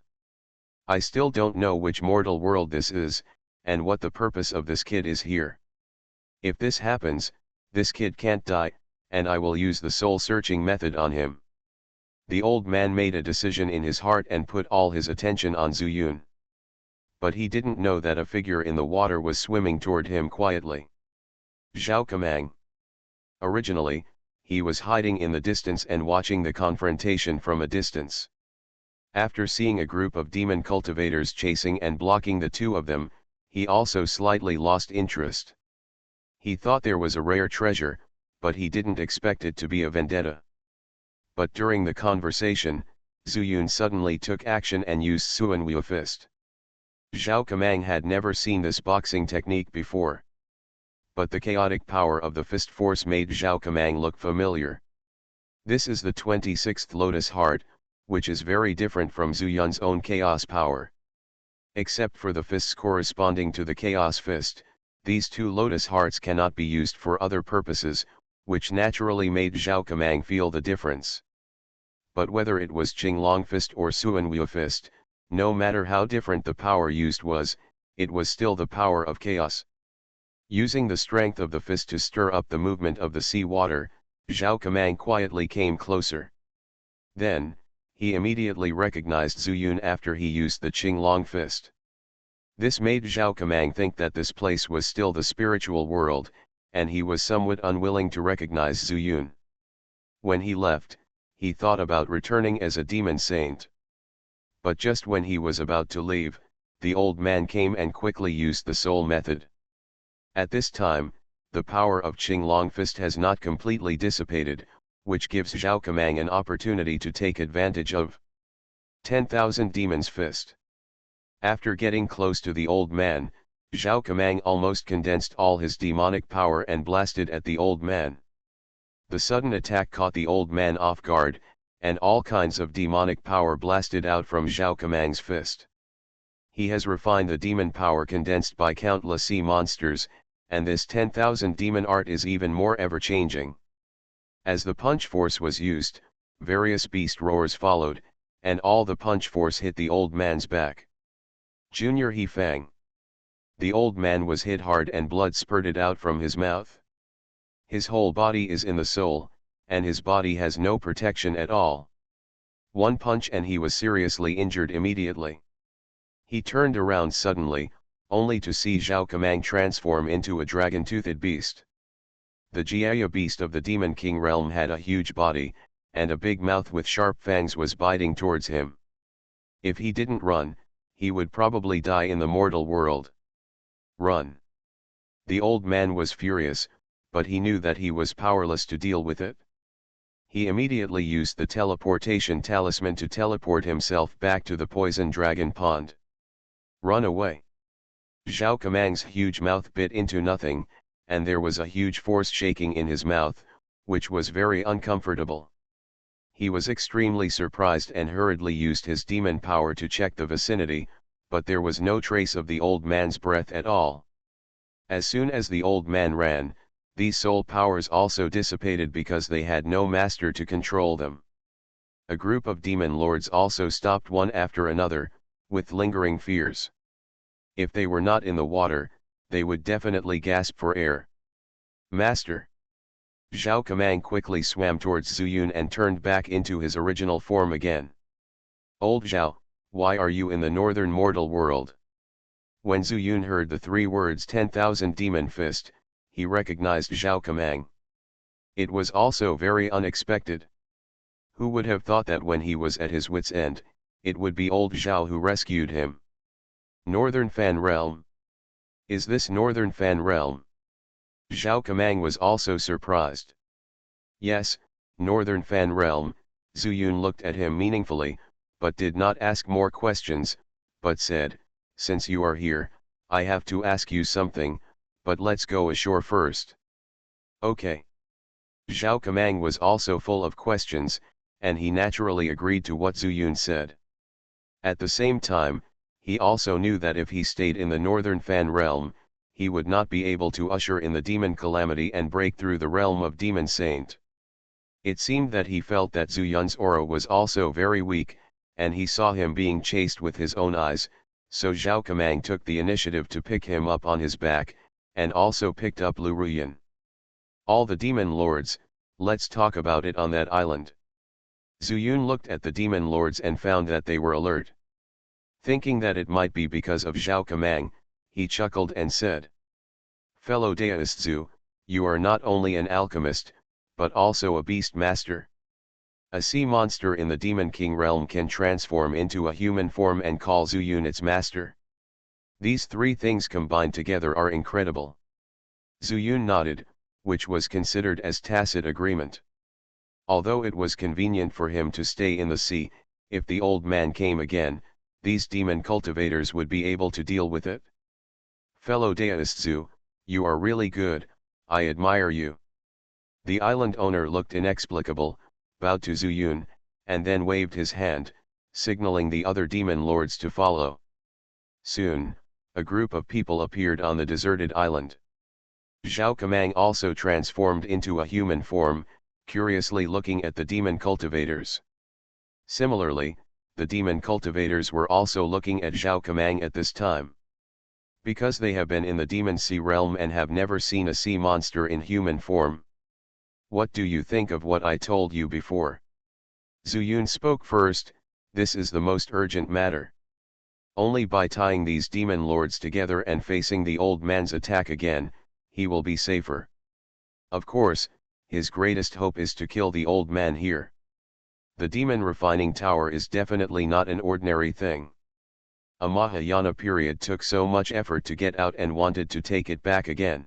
I still don't know which mortal world this is, and what the purpose of this kid is here. If this happens, this kid can't die, and I will use the soul-searching method on him. The old man made a decision in his heart and put all his attention on Zuyun. But he didn't know that a figure in the water was swimming toward him quietly. Zhao Kamang. Originally, he was hiding in the distance and watching the confrontation from a distance. After seeing a group of demon cultivators chasing and blocking the 2 of them, he also slightly lost interest. He thought there was a rare treasure, but he didn't expect it to be a vendetta. But during the conversation, Zuyun suddenly took action and used Suanwu fist. Zhao Kamang had never seen this boxing technique before. But the chaotic power of the fist force made Zhao Kamang look familiar. This is the 26th Lotus Heart, which is very different from Zuyun's own chaos power. Except for the fists corresponding to the chaos fist, these 2 Lotus Hearts cannot be used for other purposes, which naturally made Zhao Kamang feel the difference. but whether it was Qinglong Fist or Suanwu Fist, no matter how different the power used was, it was still the power of chaos. Using the strength of the fist to stir up the movement of the sea water, Zhao Kamang quietly came closer. Then, he immediately recognized Zhu Yun after he used the Qinglong Fist. This made Zhao Kamang think that this place was still the spiritual world, and he was somewhat unwilling to recognize Zhu Yun. When he left, he thought about returning as a demon saint. But just when he was about to leave, the old man came and quickly used the soul method. At this time, the power of Qinglong Fist has not completely dissipated, which gives Zhao Kamang an opportunity to take advantage of 10,000 Demons Fist. After getting close to the old man, Zhao Kamang almost condensed all his demonic power and blasted at the old man. The sudden attack caught the old man off guard, and all kinds of demonic power blasted out from Zhao Kamang's fist. He has refined the demon power condensed by countless sea monsters, and this 10,000 demon art is even more ever-changing. As the punch force was used, various beast roars followed, and all the punch force hit the old man's back. Junior He Fang. The old man was hit hard and blood spurted out from his mouth. His whole body is in the soul, and his body has no protection at all. One punch and he was seriously injured immediately. He turned around suddenly, only to see Zhao Kamang transform into a dragon-toothed beast. The Jiaya beast of the Demon King realm had a huge body, and a big mouth with sharp fangs was biting towards him. If he didn't run, he would probably die in the mortal world. Run! The old man was furious, but he knew that he was powerless to deal with it. He immediately used the teleportation talisman to teleport himself back to the poison dragon pond. Run away! Zhao Kamang's huge mouth bit into nothing, and there was a huge force shaking in his mouth, which was very uncomfortable. He was extremely surprised and hurriedly used his demon power to check the vicinity, but there was no trace of the old man's breath at all. As soon as the old man ran, these soul powers also dissipated because they had no master to control them. A group of demon lords also stopped one after another, with lingering fears. If they were not in the water, they would definitely gasp for air. Master! Zhao Kamang quickly swam towards Zhu Yun and turned back into his original form again. Old Zhao, why are you in the northern mortal world? When Zhu Yun heard the three words 10,000 Demon Fist, he recognized Zhao Kamang. It was also very unexpected. Who would have thought that when he was at his wit's end, it would be old Zhao who rescued him? Northern Fan Realm. Is this Northern Fan Realm? Zhao Kamang was also surprised. Yes, Northern Fan Realm. Zhu Yun looked at him meaningfully, but did not ask more questions, but said, since you are here, I have to ask you something, but let's go ashore first. Okay. Zhao Kamang was also full of questions, and he naturally agreed to what Zhu Yun said. At the same time, he also knew that if he stayed in the Northern Fan Realm, he would not be able to usher in the demon calamity and break through the realm of Demon Saint. It seemed that he felt that Zhu Yun's aura was also very weak, and he saw him being chased with his own eyes, so Zhao Kamang took the initiative to pick him up on his back, and also picked up Lu Ruyan. All the demon lords, let's talk about it on that island. Zhu Yun looked at the demon lords and found that they were alert. Thinking that it might be because of Zhao Kamang, he chuckled and said, fellow deist Zhu, you are not only an alchemist, but also a beast master. A sea monster in the Demon King realm can transform into a human form and call Zhu Yun its master. These three things combined together are incredible. Zhu Yun nodded, which was considered as tacit agreement. Although it was convenient for him to stay in the sea, if the old man came again, these demon cultivators would be able to deal with it. Fellow deist Zhu, you are really good, I admire you. The island owner looked inexplicable, bowed to Zhu Yun, and then waved his hand, signaling the other demon lords to follow. Soon, a group of people appeared on the deserted island. Zhao Kamang also transformed into a human form, curiously looking at the demon cultivators. Similarly, the demon cultivators were also looking at Zhao Kamang at this time. Because they have been in the demon sea realm and have never seen a sea monster in human form. What do you think of what I told you before? Zuyun spoke first. This is the most urgent matter. Only by tying these demon lords together and facing the old man's attack again, he will be safer. Of course, his greatest hope is to kill the old man here. The demon refining tower is definitely not an ordinary thing. A Mahayana period took so much effort to get out and wanted to take it back again.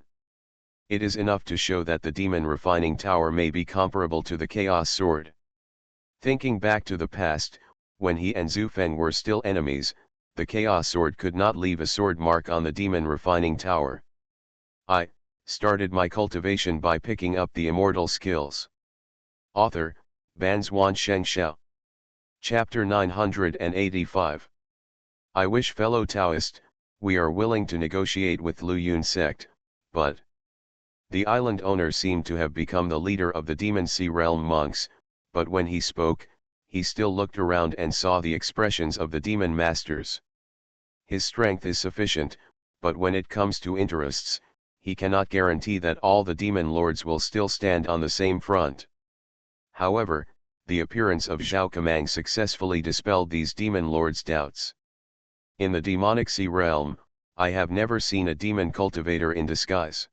It is enough to show that the demon refining tower may be comparable to the chaos sword. Thinking back to the past, when he and Zhu Feng were still enemies, the chaos sword could not leave a sword mark on the demon refining tower. I started my cultivation by picking up the immortal skills. Author, Banzuan Xianxia. Chapter 985. I wish, fellow Taoist, we are willing to negotiate with Lu Yun sect, but the island owner seemed to have become the leader of the demon sea realm monks, but when he spoke, he still looked around and saw the expressions of the demon masters. His strength is sufficient, but when it comes to interests, he cannot guarantee that all the demon lords will still stand on the same front. However, the appearance of Zhao Kamang successfully dispelled these demon lords' doubts. In the demonic sea realm, I have never seen a demon cultivator in disguise.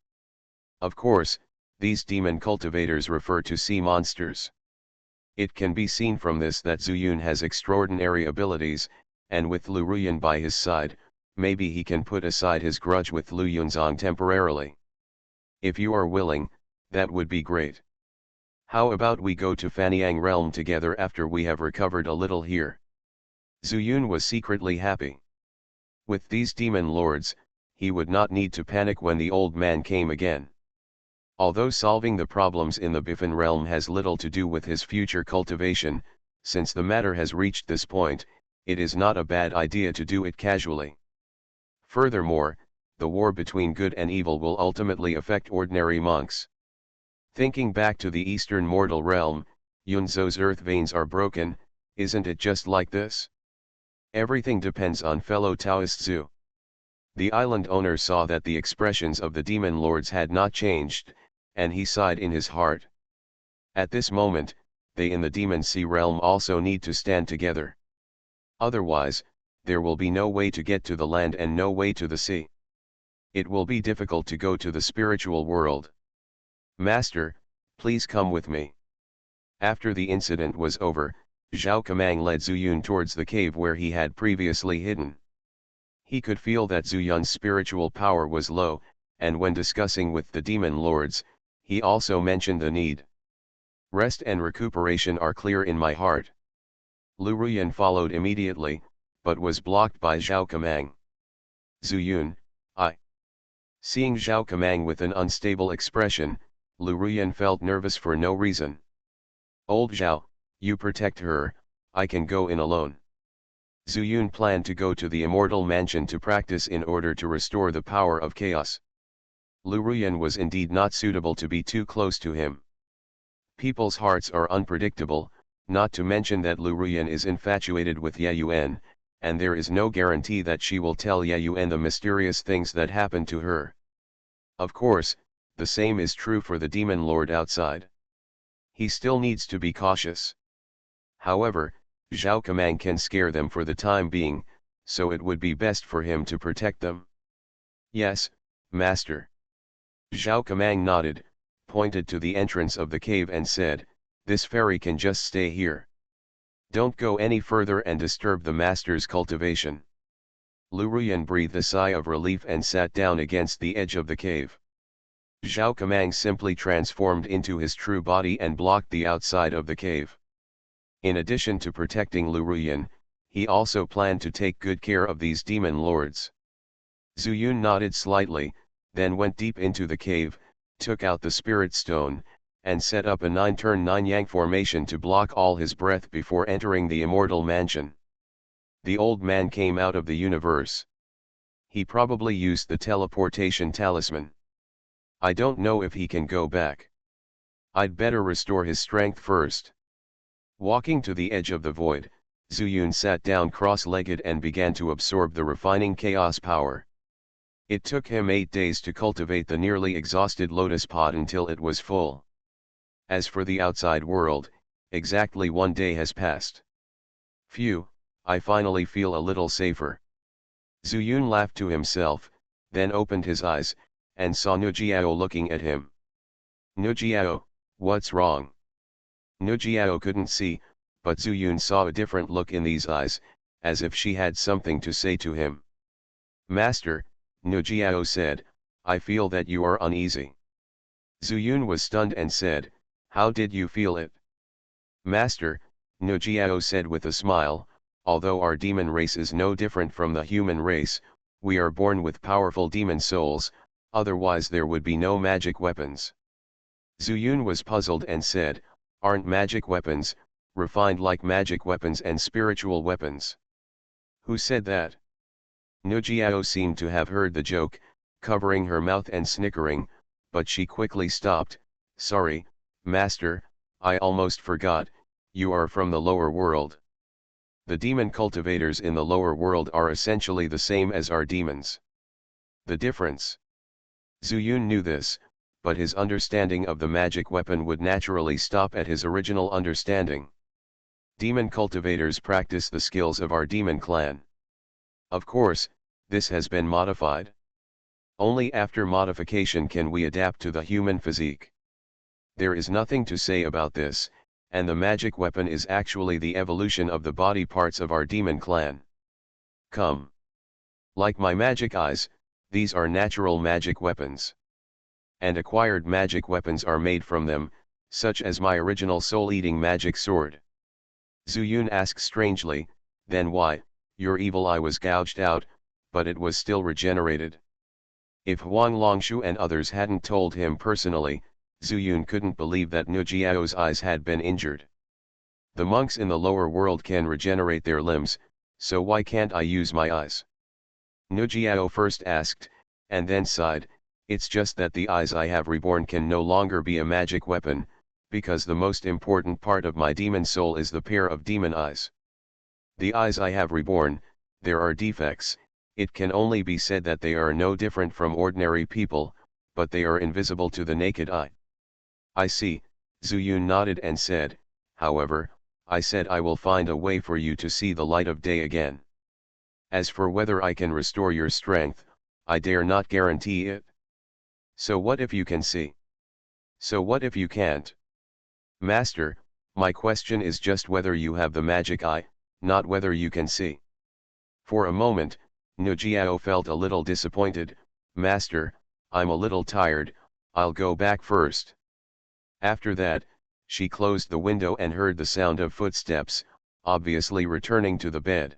Of course, these demon cultivators refer to sea monsters. It can be seen from this that Zuyun has extraordinary abilities, and with Lu Ruyan by his side, maybe he can put aside his grudge with Lu Yunzong temporarily. If you are willing, that would be great. How about we go to Fanyang realm together after we have recovered a little here? Zuyun was secretly happy. With these demon lords, he would not need to panic when the old man came again. Although solving the problems in the Biffin realm has little to do with his future cultivation, since the matter has reached this point, it is not a bad idea to do it casually. Furthermore, the war between good and evil will ultimately affect ordinary monks. Thinking back to the Eastern mortal realm, Yunzou's earth veins are broken, isn't it just like this? Everything depends on fellow Taoist Zhu. The island owner saw that the expressions of the demon lords had not changed, and he sighed in his heart. At this moment, they in the demon sea realm also need to stand together. Otherwise, there will be no way to get to the land and no way to the sea. It will be difficult to go to the spiritual world. Master, please come with me. After the incident was over, Zhao Kamang led Zuyun towards the cave where he had previously hidden. He could feel that Zuyun's spiritual power was low, and when discussing with the demon lords, he also mentioned the need. Rest and recuperation are clear in my heart. Lu Ruyan followed immediately, but was blocked by Zhao Kamang. Zuyun, I. Seeing Zhao Kamang with an unstable expression, Lu Ruyan felt nervous for no reason. Old Zhao, you protect her, I can go in alone. Zuyun planned to go to the immortal mansion to practice in order to restore the power of chaos. Lu Ruyan was indeed not suitable to be too close to him. People's hearts are unpredictable, not to mention that Lu Ruyan is infatuated with Ye Yuan, and there is no guarantee that she will tell Ye Yuan the mysterious things that happened to her. Of course, the same is true for the demon lord outside. He still needs to be cautious. However, Zhao Kamang can scare them for the time being, so it would be best for him to protect them. Yes, master. Zhao Kamang nodded, pointed to the entrance of the cave and said, this fairy can just stay here. Don't go any further and disturb the master's cultivation. Lu Ruyan breathed a sigh of relief and sat down against the edge of the cave. Zhao Kamang simply transformed into his true body and blocked the outside of the cave. In addition to protecting Lu Ruyan, he also planned to take good care of these demon lords. Zuyun nodded slightly, then went deep into the cave, took out the spirit stone, and set up a 9-turn 9-yang formation to block all his breath before entering the immortal mansion. The old man came out of the universe. He probably used the teleportation talisman. I don't know if he can go back. I'd better restore his strength first. Walking to the edge of the void, Zuyun sat down cross-legged and began to absorb the refining chaos power. It took him 8 days to cultivate the nearly exhausted lotus pod until it was full. As for the outside world, exactly 1 day has passed. Phew, I finally feel a little safer. Zuyun laughed to himself, then opened his eyes, and saw Nujiao looking at him. Nujiao, what's wrong? Nujiao couldn't see, but Zuyun saw a different look in these eyes, as if she had something to say to him. Master, Nujiao said, I feel that you are uneasy. Zuyun was stunned and said, how did you feel it? Master, Nujiao said with a smile, although our demon race is no different from the human race, we are born with powerful demon souls, otherwise there would be no magic weapons. Zuyun was puzzled and said, aren't magic weapons, refined like magic weapons and spiritual weapons? Who said that? Nujiao seemed to have heard the joke, covering her mouth and snickering, but she quickly stopped. Sorry, Master, I almost forgot, you are from the lower world. The demon cultivators in the lower world are essentially the same as our demons. The difference? Zuyun knew this, but his understanding of the magic weapon would naturally stop at his original understanding. Demon cultivators practice the skills of our demon clan. Of course, this has been modified. Only after modification can we adapt to the human physique. There is nothing to say about this, and the magic weapon is actually the evolution of the body parts of our demon clan. Come. Like my magic eyes, these are natural magic weapons. And acquired magic weapons are made from them, such as my original soul-eating magic sword. Zuyun asked strangely, then why, your evil eye was gouged out, but it was still regenerated. If Huang Longshu and others hadn't told him personally, Zuyun couldn't believe that Nujiao's eyes had been injured. The monks in the lower world can regenerate their limbs, so why can't I use my eyes? Nujiao first asked, and then sighed, it's just that the eyes I have reborn can no longer be a magic weapon, because the most important part of my demon soul is the pair of demon eyes. The eyes I have reborn, there are defects, it can only be said that they are no different from ordinary people, but they are invisible to the naked eye. I see, Zuyun nodded and said, however, I said I will find a way for you to see the light of day again. As for whether I can restore your strength, I dare not guarantee it. So what if you can see? So what if you can't? Master, my question is just whether you have the magic eye, not whether you can see. For a moment, Nujiao felt a little disappointed. Master, I'm a little tired, I'll go back first. After that, she closed the window and heard the sound of footsteps, obviously returning to the bed.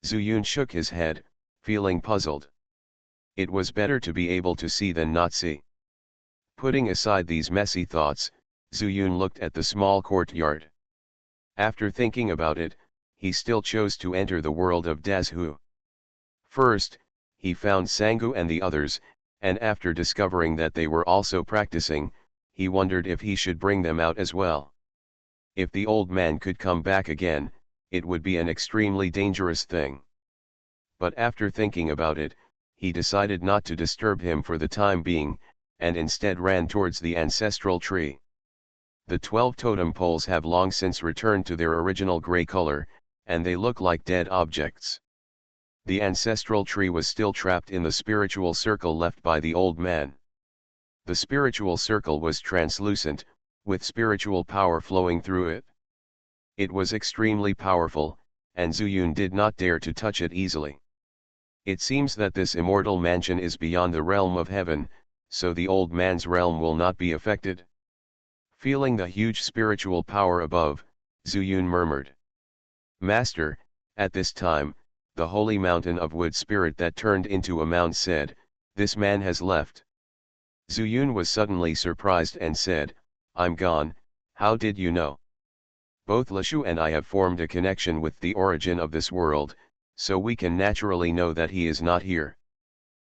Zuyun shook his head, feeling puzzled. It was better to be able to see than not see. Putting aside these messy thoughts, Zuyun looked at the small courtyard. After thinking about it, he still chose to enter the world of Dazhu. First, he found Sangu and the others, and after discovering that they were also practicing, he wondered if he should bring them out as well. If the old man could come back again, it would be an extremely dangerous thing. But after thinking about it, he decided not to disturb him for the time being, and instead ran towards the ancestral tree. The 12 totem poles have long since returned to their original gray color, and they look like dead objects. The ancestral tree was still trapped in the spiritual circle left by the old man. The spiritual circle was translucent, with spiritual power flowing through it. It was extremely powerful, and Zuyun did not dare to touch it easily. It seems that this immortal mansion is beyond the realm of heaven, so the old man's realm will not be affected. Feeling the huge spiritual power above, Zuyun murmured. Master, at this time, the holy mountain of wood spirit that turned into a mound said, this man has left. Zuyun was suddenly surprised and said, I'm gone, how did you know? Both Lashu and I have formed a connection with the origin of this world, so we can naturally know that he is not here.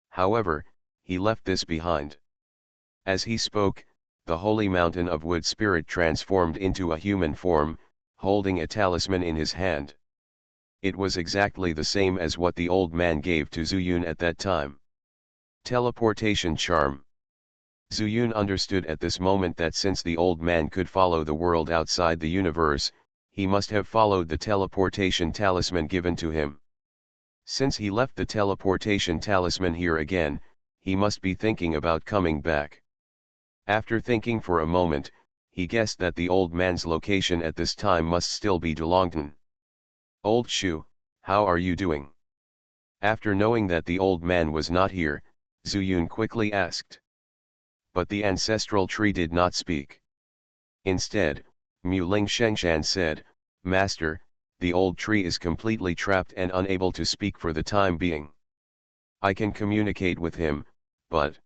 However, he left this behind. As he spoke, the holy mountain of wood spirit transformed into a human form, holding a talisman in his hand. It was exactly the same as what the old man gave to Zuyun at that time. Teleportation charm. Zuyun understood at this moment that since the old man could follow the world outside the universe, he must have followed the teleportation talisman given to him. Since he left the teleportation talisman here again, he must be thinking about coming back. After thinking for a moment, he guessed that the old man's location at this time must still be Dulongtan. "Old Shu, how are you doing?" After knowing that the old man was not here, Zuyun quickly asked. But the ancestral tree did not speak. Instead, Muling Shengshan said, "Master, the old tree is completely trapped and unable to speak for the time being. I can communicate with him, but..."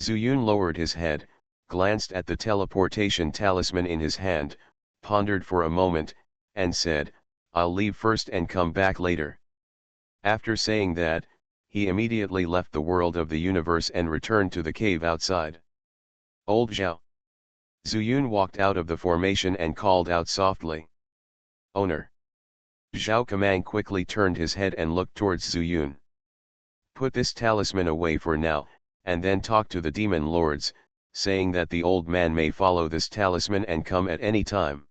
Zuyun lowered his head, glanced at the teleportation talisman in his hand, pondered for a moment, and said, "I'll leave first and come back later." After saying that, he immediately left the world of the universe and returned to the cave outside. "Old Zhao." Zuyun walked out of the formation and called out softly. "Owner." Zhao Kamang quickly turned his head and looked towards Zuyun. "Put this talisman away for now, and then talk to the demon lords, saying that the old man may follow this talisman and come at any time.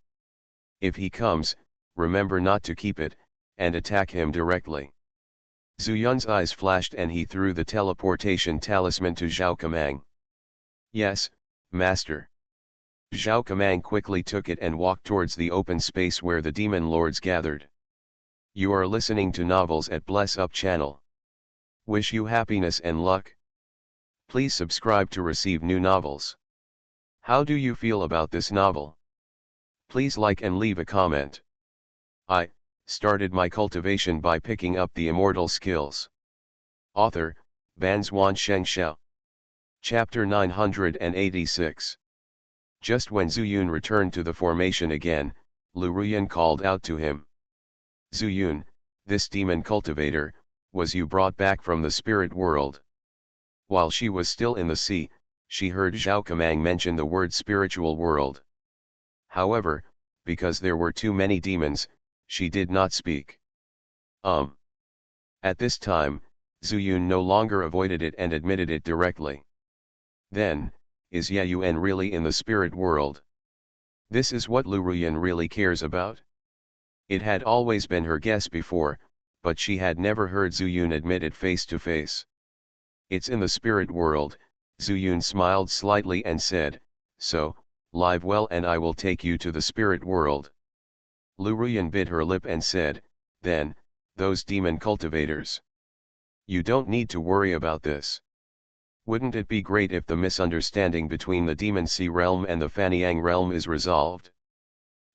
If he comes, remember not to keep it, and attack him directly." Zuyun's eyes flashed and he threw the teleportation talisman to Zhao Kamang. "Yes, master." Zhao Kamang quickly took it and walked towards the open space where the demon lords gathered. You are listening to Novels at Bless Up channel. Wish you happiness and luck. Please subscribe to receive new novels. How do you feel about this novel? Please like and leave a comment. I started my cultivation by picking up the immortal skills. Author, Banzuan Xianxia. Chapter 986. Just when Zuyun returned to the formation again, Lu Ruyan called out to him. "Zuyun, this demon cultivator, was you brought back from the spirit world?" While she was still in the sea, she heard Zhao Kamang mention the word spiritual world. However, because there were too many demons, she did not speak. At this time, Zuyun no longer avoided it and admitted it directly. "Then, is Yayuan really in the spirit world?" This is what Lu Ruyan really cares about. It had always been her guess before, but she had never heard Zuyun admit it face to face. "It's in the spirit world," Zuyun smiled slightly and said, "So, live well and I will take you to the spirit world." Lu Ruyan bit her lip and said, "Then, those demon cultivators. You don't need to worry about this. Wouldn't it be great if the misunderstanding between the Demon Sea realm and the Fanyang realm is resolved?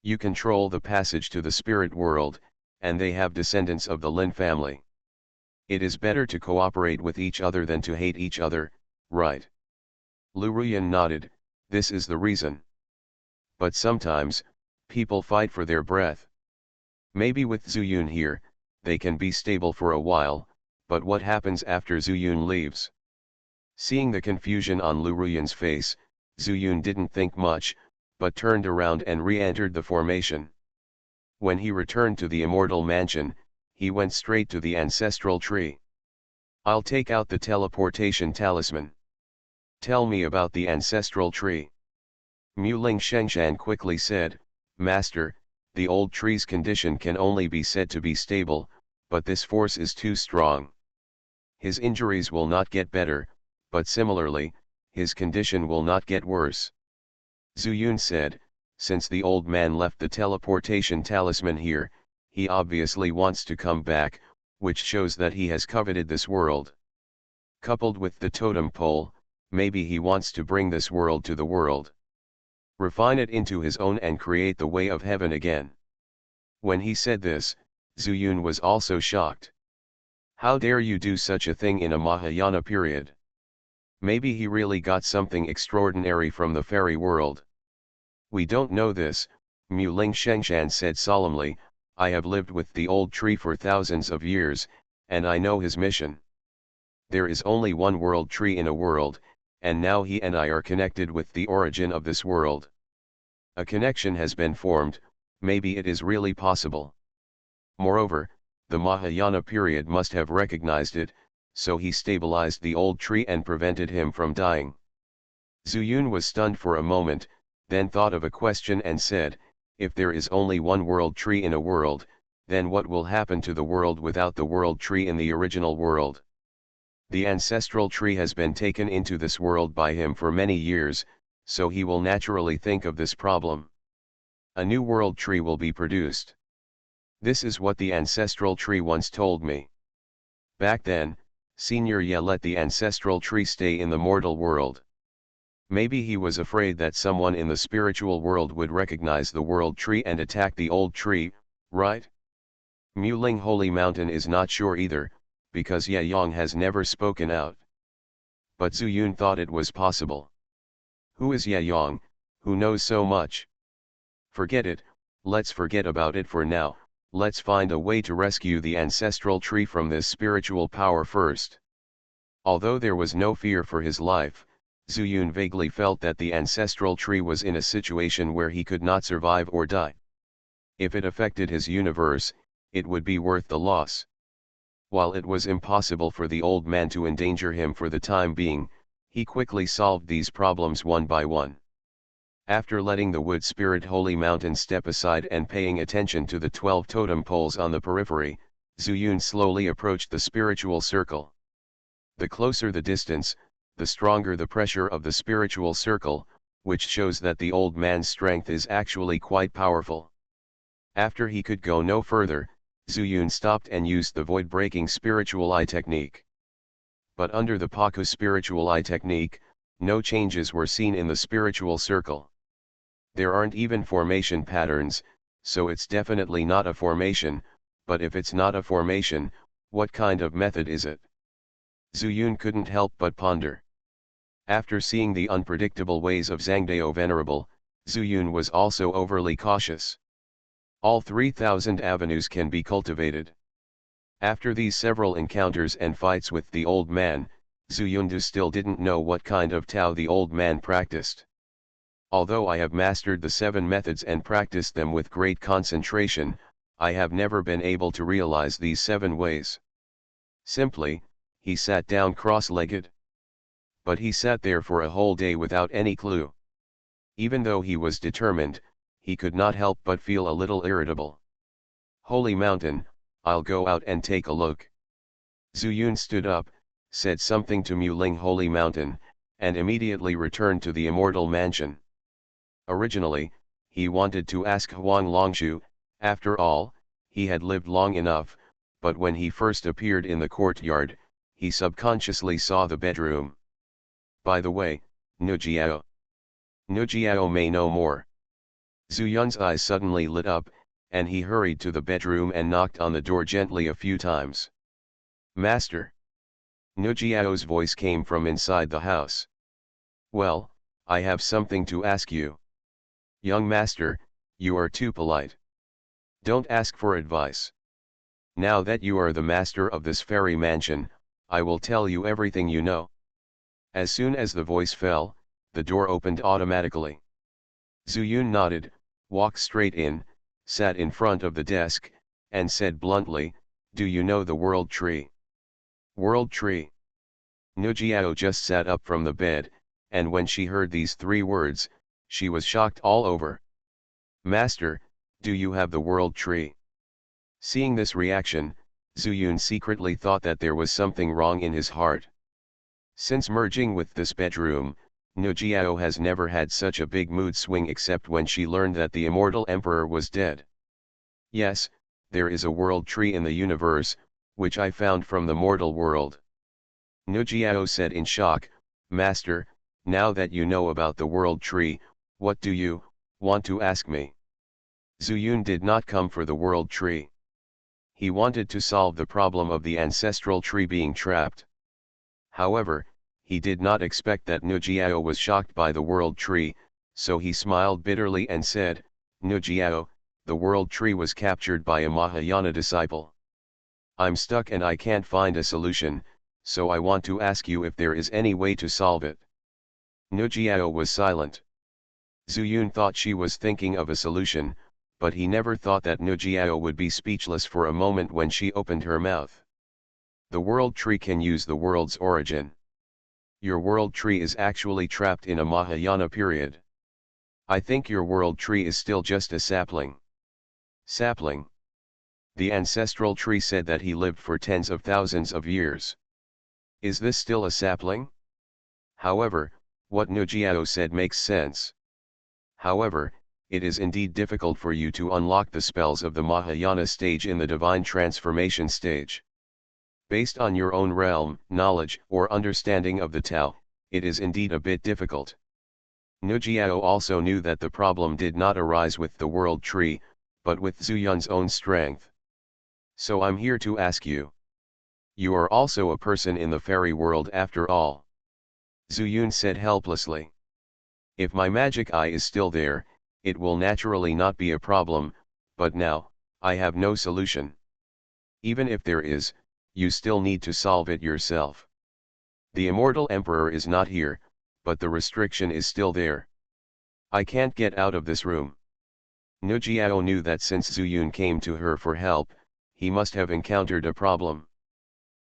You control the passage to the spirit world, and they have descendants of the Lin family. It is better to cooperate with each other than to hate each other, right?" Lu Ruyan nodded, "This is the reason. But sometimes, people fight for their breath. Maybe with Zuyun here, they can be stable for a while, but what happens after Zuyun leaves?" Seeing the confusion on Lu Ruyan's face, Zuyun didn't think much, but turned around and re-entered the formation. When he returned to the immortal mansion, he went straight to the ancestral tree. "I'll take out the teleportation talisman. Tell me about the ancestral tree." Muling Shengshan quickly said, "Master, the old tree's condition can only be said to be stable, but this force is too strong. His injuries will not get better, but similarly, his condition will not get worse." Zuyun said, "Since the old man left the teleportation talisman here, he obviously wants to come back, which shows that he has coveted this world. Coupled with the totem pole, maybe he wants to bring this world to the world. Refine it into his own and create the way of heaven again." When he said this, Zuyun was also shocked. "How dare you do such a thing in a Mahayana period? Maybe he really got something extraordinary from the fairy world." "We don't know this," Muling Shengshan said solemnly. "I have lived with the old tree for thousands of years, and I know his mission. There is only one world tree in a world, and now he and I are connected with the origin of this world. A connection has been formed, Maybe it is really possible. Moreover, the Mahayana period must have recognized it, so he stabilized the old tree and prevented him from dying. Zuyun was stunned for a moment, then thought of a question and said, if there is only one world tree in a world, then what will happen to the world without the world tree in the original world? The ancestral tree has been taken into this world by him for many years, so he will naturally think of this problem. A new world tree will be produced. This is what the ancestral tree once told me. Back then, Senior Ye let the ancestral tree stay in the mortal world. Maybe he was afraid that someone in the spiritual world would recognize the world tree and attack the old tree, right? Muling Holy Mountain is not sure either, because Ye Yang has never spoken out. But Zuyun thought it was possible. Who is Ye Yang, who knows so much? Forget it, let's forget about it for now. Let's find a way to rescue the ancestral tree from this spiritual power first. Although there was no fear for his life, Zuyun vaguely felt that the ancestral tree was in a situation where he could not survive or die. If it affected his universe, it would be worth the loss. While it was impossible for the old man to endanger him for the time being, he quickly solved these problems one by one. After letting the wood spirit Holy Mountain step aside and paying attention to the 12 totem poles on the periphery, Zuyun slowly approached the spiritual circle. The closer the distance, the stronger the pressure of the spiritual circle, which shows that the old man's strength is actually quite powerful. After he could go no further, Zuyun stopped and used the void-breaking spiritual eye technique. But under the Paku spiritual eye technique, no changes were seen in the spiritual circle. There aren't even formation patterns, so it's definitely not a formation, but if it's not a formation, what kind of method is it? Zuyun couldn't help but ponder. After seeing the unpredictable ways of Zhangdao Venerable, Zuyun was also overly cautious. All 3,000 avenues can be cultivated. After these several encounters and fights with the old man, Zuyun still didn't know what kind of Tao the old man practiced. Although I have mastered the 7 methods and practiced them with great concentration, I have never been able to realize these 7 ways. Simply, he sat down cross-legged. But he sat there for a whole day without any clue. Even though he was determined, he could not help but feel a little irritable. Holy Mountain, I'll go out and take a look. Zuyun stood up, said something to Muling Holy Mountain, and immediately returned to the immortal mansion. Originally, he wanted to ask Huang Longshu, after all, he had lived long enough, but when he first appeared in the courtyard, he subconsciously saw the bedroom. By the way, Nujiao. Nujiao may know more. Zuyun's eyes suddenly lit up, and he hurried to the bedroom and knocked on the door gently a few times. Master. Nujiao's voice came from inside the house. Well, I have something to ask you. Young master, you are too polite. Don't ask for advice. Now that you are the master of this fairy mansion, I will tell you everything you know. As soon as the voice fell, the door opened automatically. Zuyun nodded, walked straight in, sat in front of the desk, and said bluntly, do you know the world tree? World tree. Nujiao just sat up from the bed, and when she heard these 3 words, she was shocked all over. Master, do you have the world tree? Seeing this reaction, Zuyun secretly thought that there was something wrong in his heart. Since merging with this bedroom, Nujiao has never had such a big mood swing except when she learned that the immortal emperor was dead. Yes, there is a world tree in the universe, which I found from the mortal world. Nujiao said in shock, Master, now that you know about the world tree, what do you want to ask me? Zuyun did not come for the world tree. He wanted to solve the problem of the ancestral tree being trapped. However, he did not expect that Nujiao was shocked by the world tree, so he smiled bitterly and said, Nujiao, the world tree was captured by a Mahayana disciple. I'm stuck and I can't find a solution, so I want to ask you if there is any way to solve it. Nujiao was silent. Zuyun thought she was thinking of a solution, but he never thought that Nujiao would be speechless for a moment when she opened her mouth. The world tree can use the world's origin. Your world tree is actually trapped in a Mahayana period. I think your world tree is still just a sapling. Sapling. The ancestral tree said that he lived for tens of thousands of years. Is this still a sapling? However, what Nujiao said makes sense. However, it is indeed difficult for you to unlock the spells of the Mahayana stage in the divine transformation stage. Based on your own realm, knowledge, or understanding of the Tao, it is indeed a bit difficult. Nujiao also knew that the problem did not arise with the world tree, but with Zuyun's own strength. So I'm here to ask you. You are also a person in the fairy world after all. Zuyun said helplessly. If my magic eye is still there, it will naturally not be a problem, but now, I have no solution. Even if there is, you still need to solve it yourself. The immortal emperor is not here, but the restriction is still there. I can't get out of this room. Nujiao knew that since Zuyun came to her for help, he must have encountered a problem.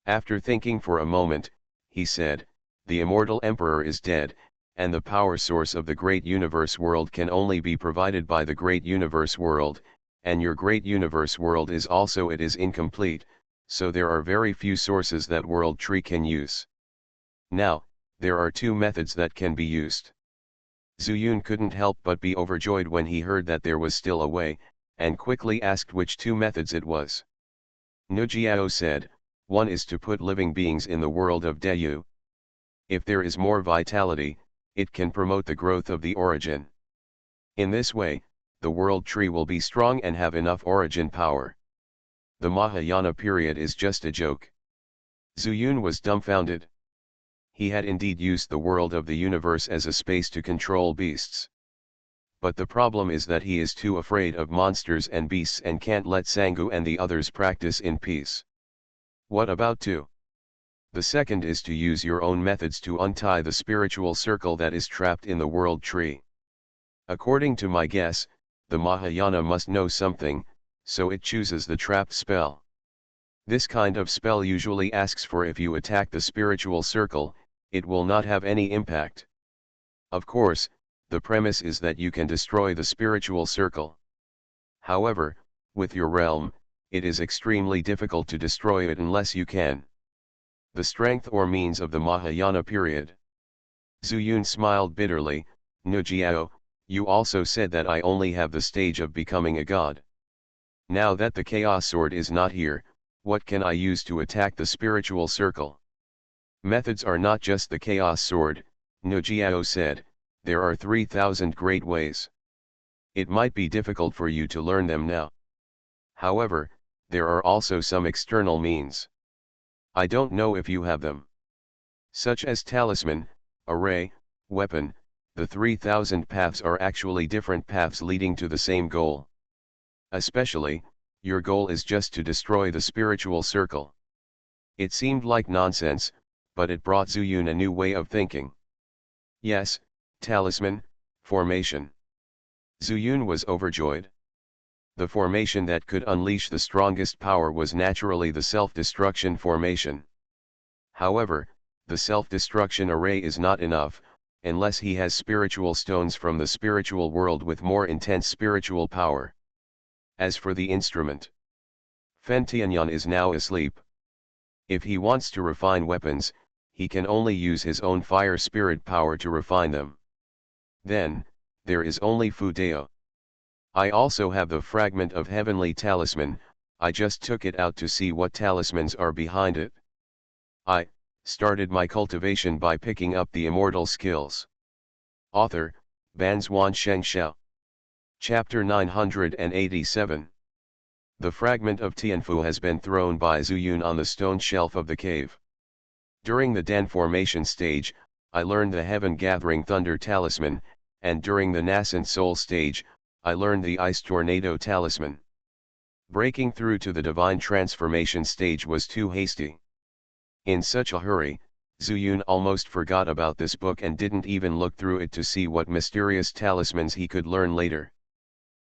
After thinking for a moment, he said, the immortal emperor is dead, and the power source of the great universe world can only be provided by the great universe world, and your great universe world is also incomplete, so there are very few sources that world tree can use. Now, there are two methods that can be used. Zuyun couldn't help but be overjoyed when he heard that there was still a way, and quickly asked which two methods it was. Nujiao said, one is to put living beings in the world of Deyu. If there is more vitality, it can promote the growth of the origin. In this way, the world tree will be strong and have enough origin power. The Mahayana period is just a joke. Zuyun was dumbfounded. He had indeed used the world of the universe as a space to control beasts. But the problem is that he is too afraid of monsters and beasts and can't let Sangu and the others practice in peace. What about two? The second is to use your own methods to untie the spiritual circle that is trapped in the world tree. According to my guess, the Mahayana must know something, so it chooses the trap spell. This kind of spell usually asks for if you attack the spiritual circle, it will not have any impact. Of course, the premise is that you can destroy the spiritual circle. However, with your realm, it is extremely difficult to destroy it unless you can. The strength or means of the Mahayana period. Zuyun smiled bitterly, Nujiao, you also said that I only have the stage of becoming a god. Now that the chaos sword is not here, what can I use to attack the spiritual circle? Methods are not just the chaos sword, Nujiao said, there are 3,000 great ways. It might be difficult for you to learn them now. However, there are also some external means. I don't know if you have them. Such as talisman, array, weapon, the 3,000 paths are actually different paths leading to the same goal. Especially, your goal is just to destroy the spiritual circle. It seemed like nonsense, but it brought Zuyun a new way of thinking. Yes, talisman, formation. Zuyun was overjoyed. The formation that could unleash the strongest power was naturally the self-destruction formation. However, the self-destruction array is not enough, unless he has spiritual stones from the spiritual world with more intense spiritual power. As for the instrument, Fen Tianyan is now asleep. If he wants to refine weapons, he can only use his own fire spirit power to refine them. Then, there is only Fu Dao. I also have the fragment of heavenly talisman, I just took it out to see what talismans are behind it. I started my cultivation by picking up the immortal skills. Author, Banzuan Xianxia. Chapter 987. The fragment of Tianfu has been thrown by Zuyun on the stone shelf of the cave. During the Dan formation stage, I learned the Heaven Gathering Thunder Talisman, and during the Nascent Soul stage, I learned the Ice Tornado Talisman. Breaking through to the Divine Transformation stage was too hasty. In such a hurry, Zuyun almost forgot about this book and didn't even look through it to see what mysterious talismans he could learn later.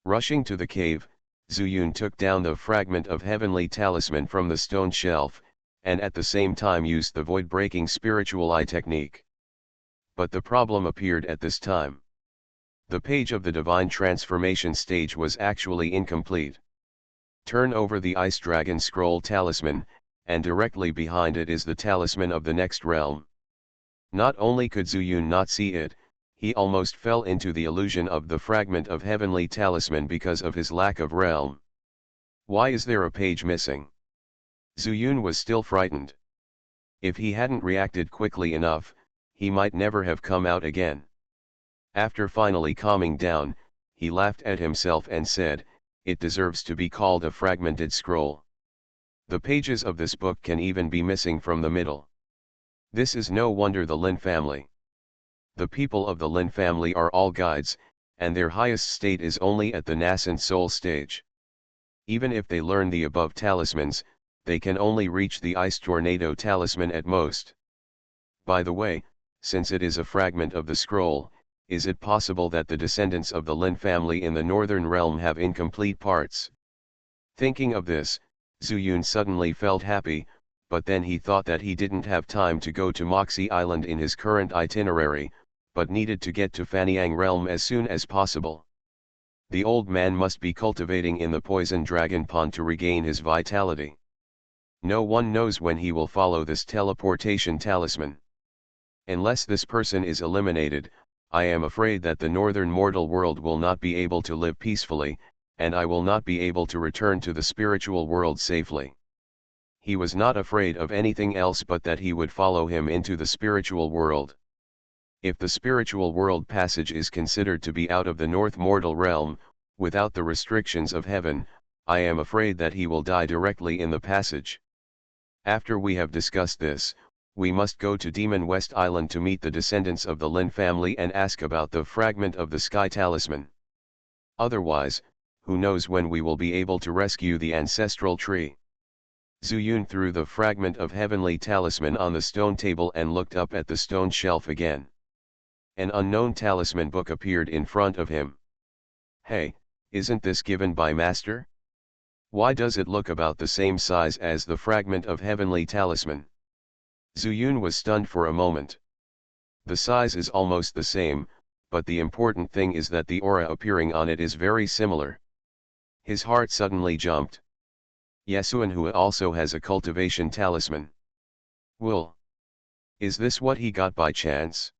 Rushing to the cave, Zuyun took down the fragment of heavenly talisman from the stone shelf, and at the same time used the void-breaking spiritual eye technique. But the problem appeared at this time. The page of the divine transformation stage was actually incomplete. Turn over the Ice Dragon Scroll talisman, and directly behind it is the talisman of the next realm. Not only could Zuyun not see it, he almost fell into the illusion of the fragment of heavenly talisman because of his lack of realm. Why is there a page missing? Zuyun was still frightened. If he hadn't reacted quickly enough, he might never have come out again. After finally calming down, he laughed at himself and said, "It deserves to be called a fragmented scroll. The pages of this book can even be missing from the middle. This is no wonder the Lin family. The people of the Lin family are all guides, and their highest state is only at the nascent soul stage. Even if they learn the above talismans, they can only reach the Ice Tornado talisman at most. By the way, since it is a fragment of the scroll, is it possible that the descendants of the Lin family in the northern realm have incomplete parts?" Thinking of this, Zuyun suddenly felt happy, but then he thought that he didn't have time to go to Moxie Island in his current itinerary, but needed to get to Fanyang realm as soon as possible. The old man must be cultivating in the poison dragon pond to regain his vitality. No one knows when he will follow this teleportation talisman. Unless this person is eliminated, I am afraid that the northern mortal world will not be able to live peacefully, and I will not be able to return to the spiritual world safely. He was not afraid of anything else but that he would follow him into the spiritual world. If the spiritual world passage is considered to be out of the north mortal realm, without the restrictions of heaven, I am afraid that he will die directly in the passage. After we have discussed this, we must go to Demon West Island to meet the descendants of the Lin family and ask about the fragment of the sky talisman. Otherwise, who knows when we will be able to rescue the ancestral tree. Zuyun threw the fragment of heavenly talisman on the stone table and looked up at the stone shelf again. An unknown talisman book appeared in front of him. "Hey, isn't this given by Master? Why does it look about the same size as the fragment of heavenly talisman?" Zuyun was stunned for a moment. The size is almost the same, but the important thing is that the aura appearing on it is very similar. His heart suddenly jumped. Yasuanhua also has a cultivation talisman. Well, is this what he got by chance?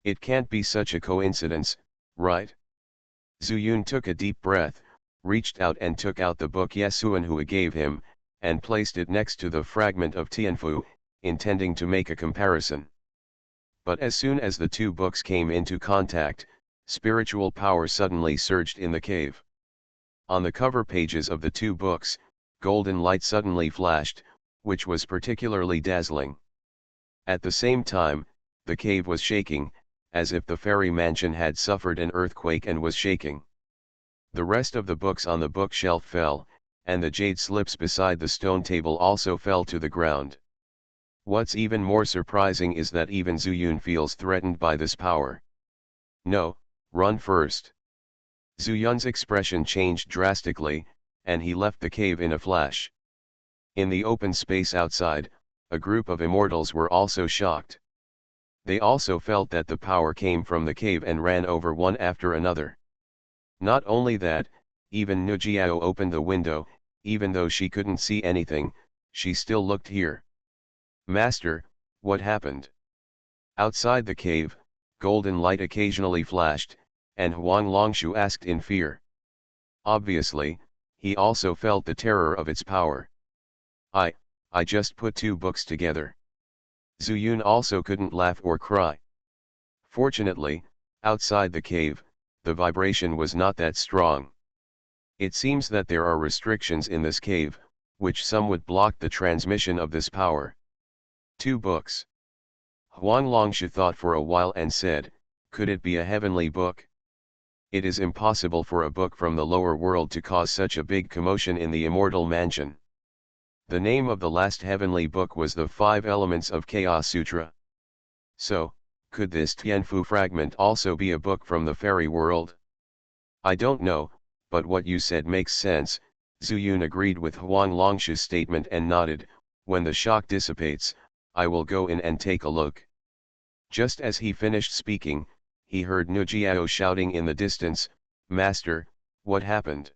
It can't be such a coincidence, right? Zuyun took a deep breath, reached out and took out the book Yasuanhua gave him, and placed it next to the fragment of Tianfu, intending to make a comparison. But as soon as the two books came into contact, spiritual power suddenly surged in the cave. On the cover pages of the two books, golden light suddenly flashed, which was particularly dazzling. At the same time, the cave was shaking, as if the fairy mansion had suffered an earthquake and was shaking. The rest of the books on the bookshelf fell, and the jade slips beside the stone table also fell to the ground. What's even more surprising is that even Zuyun feels threatened by this power. "No, run first." Zuyun's expression changed drastically, and he left the cave in a flash. In the open space outside, a group of immortals were also shocked. They also felt that the power came from the cave and ran over one after another. Not only that, even Nujiao opened the window, even though she couldn't see anything, she still looked here. "Master, what happened?" Outside the cave, golden light occasionally flashed, and Huang Longshu asked in fear. Obviously, he also felt the terror of its power. I just put two books together." Zuyun also couldn't laugh or cry. Fortunately, outside the cave, the vibration was not that strong. It seems that there are restrictions in this cave, which somewhat block the transmission of this power. Two books. Huang Longshu thought for a while and said, "Could it be a heavenly book? It is impossible for a book from the lower world to cause such a big commotion in the immortal mansion." The name of the last heavenly book was the Five Elements of Chaos Sutra. So, could this Tianfu fragment also be a book from the fairy world? I don't know, but what you said makes sense. Zuyun agreed with Huang Longsha's statement and nodded. When the shock dissipates, I will go in and take a look. Just as he finished speaking, he heard Nujiao shouting in the distance, Master, what happened?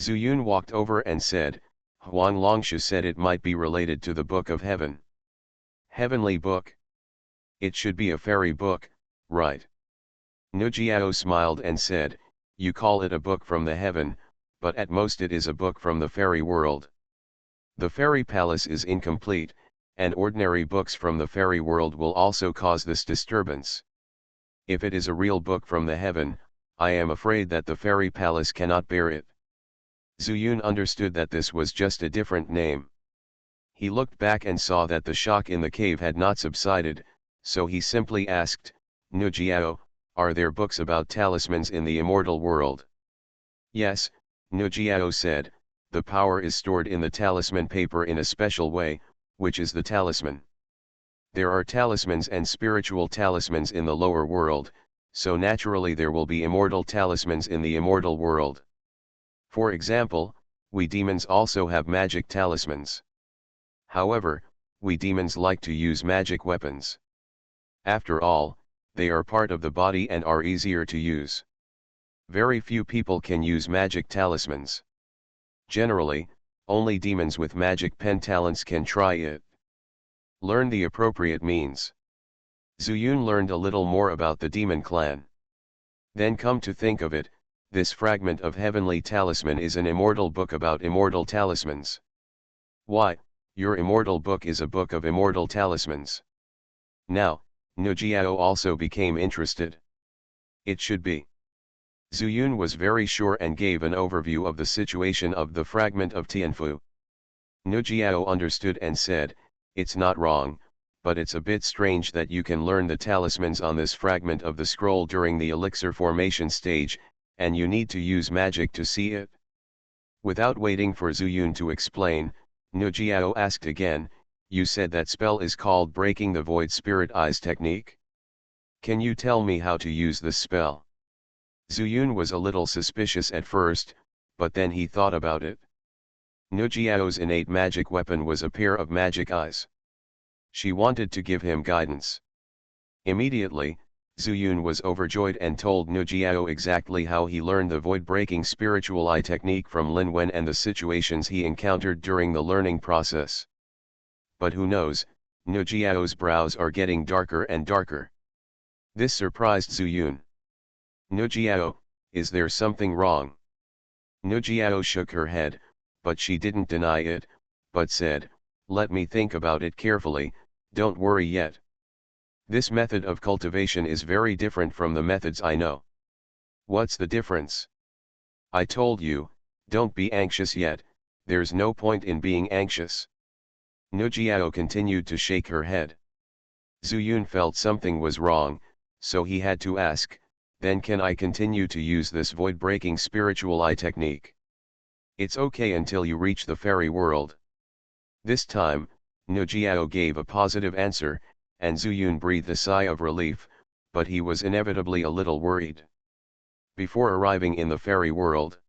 Zuyun walked over and said, Huang Longsha said it might be related to the Book of Heaven. Heavenly book? It should be a fairy book, right? Nujiao smiled and said, you call it a book from the heaven, but at most it is a book from the fairy world. The fairy palace is incomplete, and ordinary books from the fairy world will also cause this disturbance. If it is a real book from the heaven, I am afraid that the fairy palace cannot bear it. Zuyun understood that this was just a different name. He looked back and saw that the shock in the cave had not subsided, so he simply asked, Nujiao, are there books about talismans in the immortal world? Yes, Nujiao said, the power is stored in the talisman paper in a special way, which is the talisman. There are talismans and spiritual talismans in the lower world, so naturally there will be immortal talismans in the immortal world. For example, we demons also have magic talismans. However, we demons like to use magic weapons. After all, they are part of the body and are easier to use. Very few people can use magic talismans. Generally, only demons with magic pen talents can try it. Learn the appropriate means. Zuyun learned a little more about the demon clan. Then come to think of it, this fragment of heavenly talisman is an immortal book about immortal talismans. Why, your immortal book is a book of immortal talismans. Now, Nujiao also became interested. It should be. Zuyun was very sure and gave an overview of the situation of the fragment of Tianfu. Nujiao understood and said, it's not wrong, but it's a bit strange that you can learn the talismans on this fragment of the scroll during the elixir formation stage, and you need to use magic to see it. Without waiting for Zuyun to explain, Nujiao asked again, you said that spell is called Breaking the Void Spirit Eyes technique? Can you tell me how to use this spell? Zuyun was a little suspicious at first, but then he thought about it. Nujiao's innate magic weapon was a pair of magic eyes. She wanted to give him guidance. Immediately, Zuyun was overjoyed and told Nujiao exactly how he learned the void-breaking spiritual eye technique from Lin Wen and the situations he encountered during the learning process. But who knows, Nujiao's brows are getting darker and darker. This surprised Zuyun. Nujiao, is there something wrong? Nujiao shook her head, but she didn't deny it, but said, let me think about it carefully, don't worry yet. This method of cultivation is very different from the methods I know. What's the difference? I told you, don't be anxious yet, there's no point in being anxious. Nujiao continued to shake her head. Zuyun felt something was wrong, so he had to ask, then can I continue to use this void-breaking spiritual eye technique? It's okay until you reach the fairy world. This time, Nujiao gave a positive answer, and Zuyun breathed a sigh of relief, but he was inevitably a little worried. Before arriving in the fairy world,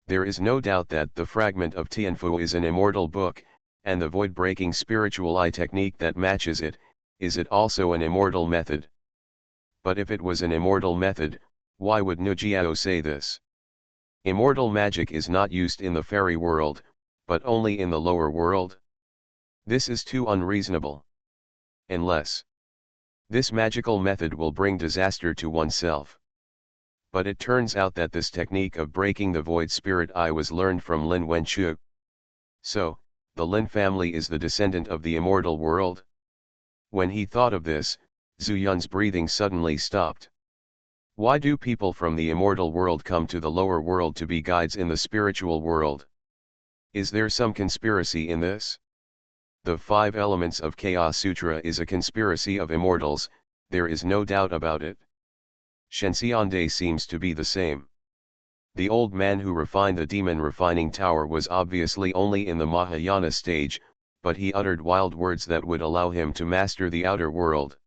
there is no doubt that the fragment of Tianfu is an immortal book, and the void-breaking spiritual eye technique that matches it, is it also an immortal method? But if it was an immortal method, why would Nujiao say this? Immortal magic is not used in the fairy world, but only in the lower world. This is too unreasonable. Unless this magical method will bring disaster to oneself. But it turns out that this technique of breaking the void spirit eye was learned from Lin Wenchu. So, the Lin family is the descendant of the immortal world? When he thought of this, Zuyun's breathing suddenly stopped. Why do people from the immortal world come to the lower world to be guides in the spiritual world? Is there some conspiracy in this? The 5 Elements of Chaos Sutra is a conspiracy of immortals, there is no doubt about it. Xianxia seems to be the same. The old man who refined the demon refining tower was obviously only in the Mahayana stage, but he uttered wild words that would allow him to master the outer world.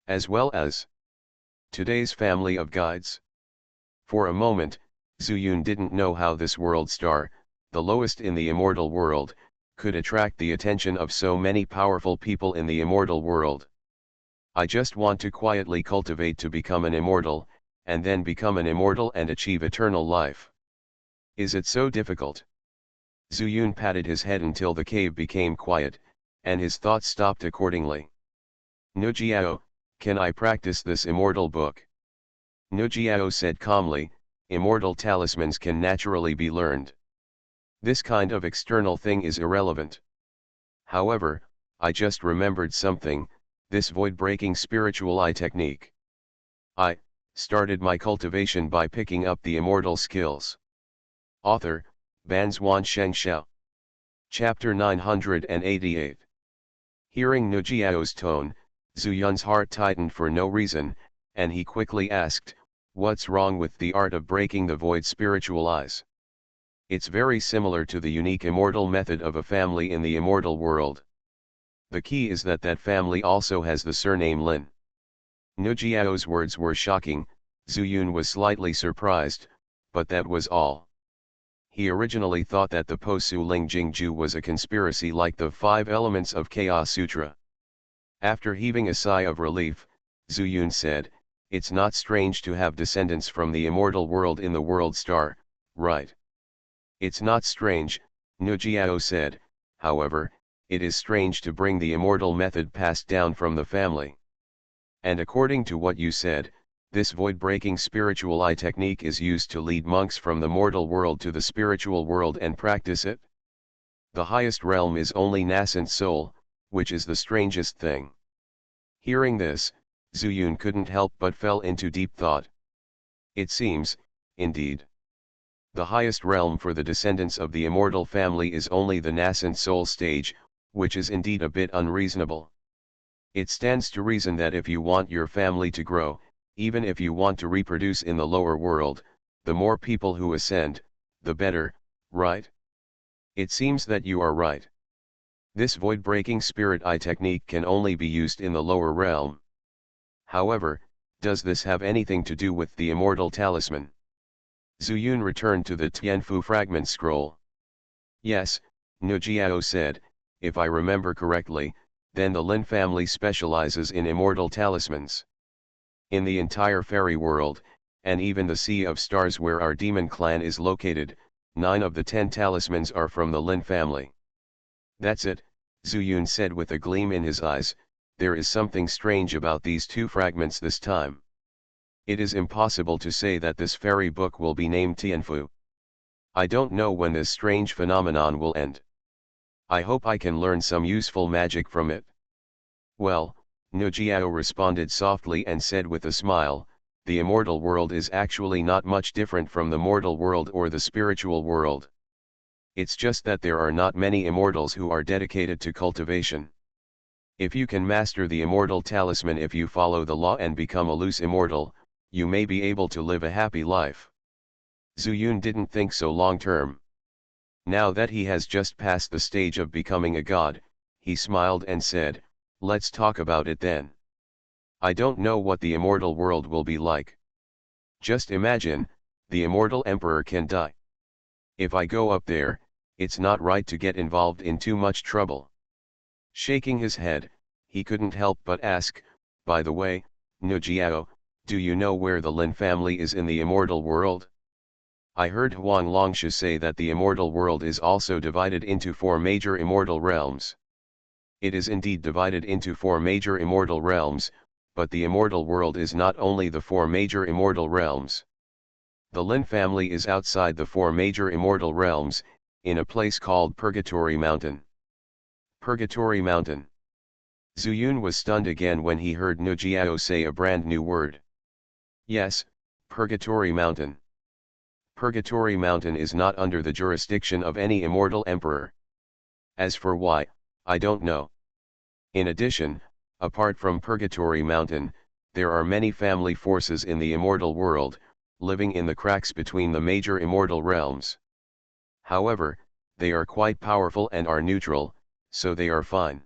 As well as today's family of guides. For a moment, Zuyun didn't know how this world star, the lowest in the immortal world, could attract the attention of so many powerful people in the immortal world. I just want to quietly cultivate to become an immortal, and then become an immortal and achieve eternal life. Is it so difficult? Zuyun patted his head until the cave became quiet, and his thoughts stopped accordingly. Nujiao, can I practice this immortal book? Nujiao said calmly, immortal talismans can naturally be learned. This kind of external thing is irrelevant. However, I just remembered something, this void-breaking spiritual eye technique. I started my cultivation by picking up the immortal skills. Author, Banzuan Xianxia. Chapter 988. Hearing Nujiao's tone, Zuyun's heart tightened for no reason, and he quickly asked, what's wrong with the art of breaking the void spiritual eyes? It's very similar to the unique immortal method of a family in the immortal world. The key is that that family also has the surname Lin. Nujiao's words were shocking. Zuyun was slightly surprised, but that was all. He originally thought that the Posu Ling Jingju was a conspiracy like the 5 elements of Chaos Sutra. After heaving a sigh of relief, Zuyun said, it's not strange to have descendants from the immortal world in the world star, right? It's not strange, Nujiao said, however, it is strange to bring the immortal method passed down from the family. And according to what you said, this void-breaking spiritual eye technique is used to lead monks from the mortal world to the spiritual world and practice it? The highest realm is only nascent soul, which is the strangest thing. Hearing this, Zuyun couldn't help but fell into deep thought. It seems, indeed, the highest realm for the descendants of the immortal family is only the nascent soul stage, which is indeed a bit unreasonable. It stands to reason that if you want your family to grow, even if you want to reproduce in the lower world, the more people who ascend, the better, right? It seems that you are right. This void-breaking spirit eye technique can only be used in the lower realm. However, does this have anything to do with the immortal talisman? Zuyun returned to the Tianfu fragment scroll. Yes, Nujiao said, if I remember correctly, then the Lin family specializes in immortal talismans. In the entire fairy world, and even the Sea of Stars where our demon clan is located, 9 of the 10 talismans are from the Lin family. That's it, Zuyun said with a gleam in his eyes, there is something strange about these 2 fragments this time. It is impossible to say that this fairy book will be named Tianfu. I don't know when this strange phenomenon will end. I hope I can learn some useful magic from it. Well, Nujiao responded softly and said with a smile, the immortal world is actually not much different from the mortal world or the spiritual world. It's just that there are not many immortals who are dedicated to cultivation. If you can master the immortal talisman, if you follow the law and become a loose immortal, you may be able to live a happy life. Zuyun didn't think so long term. Now that he has just passed the stage of becoming a god, he smiled and said, let's talk about it then. I don't know what the immortal world will be like. Just imagine, the immortal emperor can die. If I go up there, it's not right to get involved in too much trouble. Shaking his head, he couldn't help but ask, by the way, Nujiao, do you know where the Lin family is in the immortal world? I heard Huang Longsha say that the immortal world is also divided into 4 major immortal realms. It is indeed divided into 4 major immortal realms, but the immortal world is not only the 4 major immortal realms. The Lin family is outside the 4 major immortal realms, in a place called Purgatory Mountain. Purgatory Mountain. Zuyun was stunned again when he heard Nujiao say a brand new word. Yes, Purgatory Mountain. Purgatory Mountain is not under the jurisdiction of any immortal emperor. As for why, I don't know. In addition, apart from Purgatory Mountain, there are many family forces in the immortal world, living in the cracks between the major immortal realms. However, they are quite powerful and are neutral, so they are fine.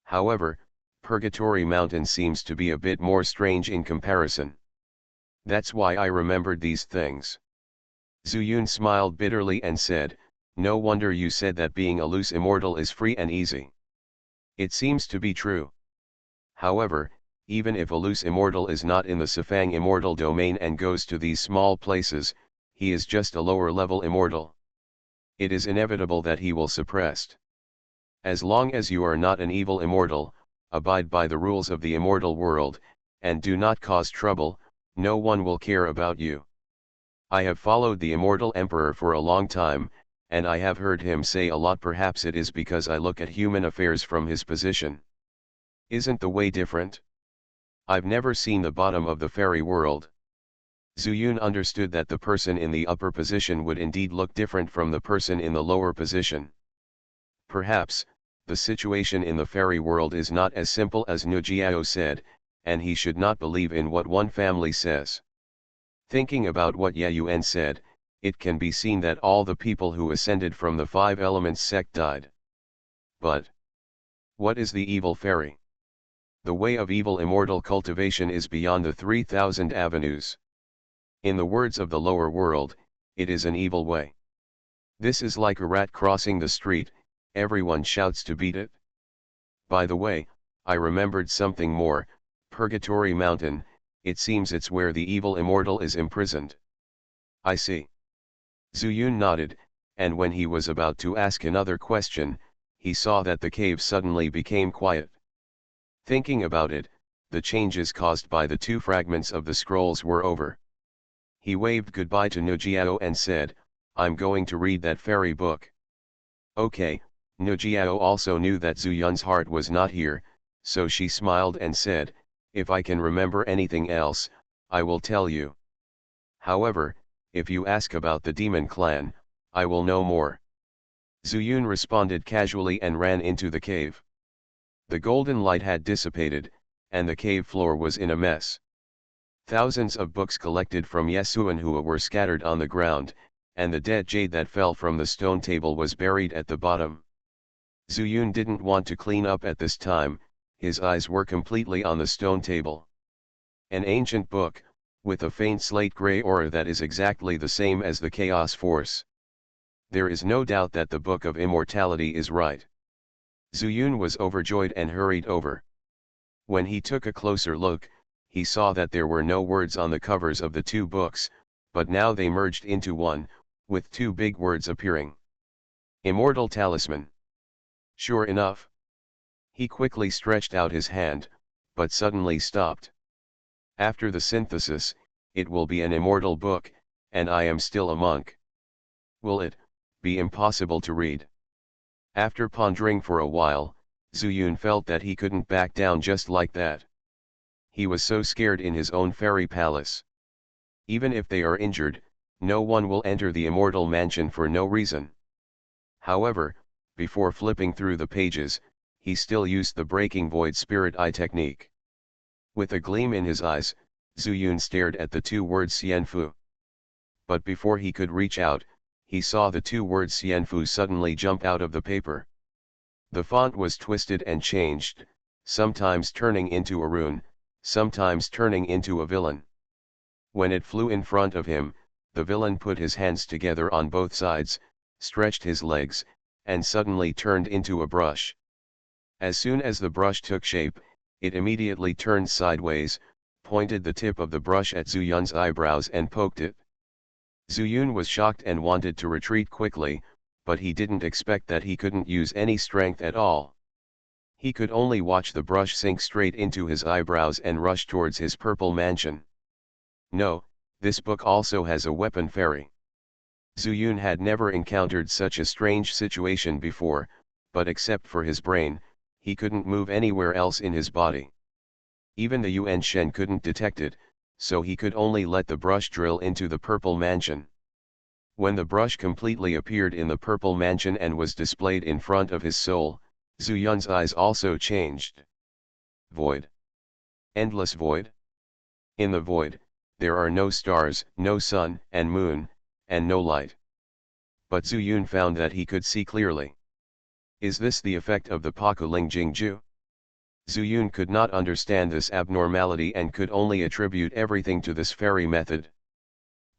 However, Purgatory Mountain seems to be a bit more strange in comparison. That's why I remembered these things. Zuyun smiled bitterly and said, "No wonder you said that being a loose immortal is free and easy. It seems to be true. However, even if a loose immortal is not in the Sifang immortal domain and goes to these small places, he is just a lower level immortal. It is inevitable that he will suppressed. As long as you are not an evil immortal, abide by the rules of the immortal world, and do not cause trouble, no one will care about you. I have followed the immortal emperor for a long time, and I have heard him say a lot. Perhaps it is because I look at human affairs from his position. Isn't the way different? I've never seen the bottom of the fairy world." Zuyun understood that the person in the upper position would indeed look different from the person in the lower position. Perhaps, the situation in the fairy world is not as simple as Nujiao said, and he should not believe in what one family says. Thinking about what Yayuan said, it can be seen that all the people who ascended from the Five Elements sect died. But what is the evil fairy? The way of evil immortal cultivation is beyond the 3,000 avenues. In the words of the lower world, it is an evil way. This is like a rat crossing the street, everyone shouts to beat it. By the way, I remembered something more. Purgatory Mountain, it seems it's where the evil immortal is imprisoned. I see. Zuyun nodded, and when he was about to ask another question, he saw that the cave suddenly became quiet. Thinking about it, the changes caused by the two fragments of the scrolls were over. He waved goodbye to Nujiao and said, "I'm going to read that fairy book." Okay, Nujiao also knew that Zuyun's heart was not here, so she smiled and said, "If I can remember anything else, I will tell you. However, if you ask about the demon clan, I will know more." Zuyun responded casually and ran into the cave. The golden light had dissipated, and the cave floor was in a mess. Thousands of books collected from Yesuanhua were scattered on the ground, and the dead jade that fell from the stone table was buried at the bottom. Zuyun didn't want to clean up at this time, his eyes were completely on the stone table. An ancient book, with a faint slate gray aura that is exactly the same as the Chaos Force. There is no doubt that the Book of Immortality is right. Zuyun was overjoyed and hurried over. When he took a closer look, he saw that there were no words on the covers of the two books, but now they merged into one, with two big words appearing. Immortal Talisman. Sure enough. He quickly stretched out his hand, but suddenly stopped. After the synthesis, it will be an immortal book, and I am still a monk. Will it be impossible to read? After pondering for a while, Zuyun felt that he couldn't back down just like that. He was so scared in his own fairy palace. Even if they are injured, no one will enter the immortal mansion for no reason. However, before flipping through the pages, he still used the breaking void spirit eye technique. With a gleam in his eyes, Zuyun stared at the two words Xianfu. But before he could reach out, he saw the two words Xianfu suddenly jump out of the paper. The font was twisted and changed, sometimes turning into a rune, sometimes turning into a villain. When it flew in front of him, the villain put his hands together on both sides, stretched his legs, and suddenly turned into a brush. As soon as the brush took shape, it immediately turned sideways, pointed the tip of the brush at Zuyun's eyebrows and poked it. Zuyun was shocked and wanted to retreat quickly, but he didn't expect that he couldn't use any strength at all. He could only watch the brush sink straight into his eyebrows and rush towards his purple mansion. No, this book also has a weapon fairy. Zuyun had never encountered such a strange situation before, but except for his brain, he couldn't move anywhere else in his body. Even the Yuan Shen couldn't detect it, so he could only let the brush drill into the purple mansion. When the brush completely appeared in the purple mansion and was displayed in front of his soul, Zuyun's eyes also changed. Void. Endless void. In the void, there are no stars, no sun and moon, and no light. But Zuyun found that he could see clearly. Is this the effect of the Pakuling Jingju? Zuyun could not understand this abnormality and could only attribute everything to this fairy method.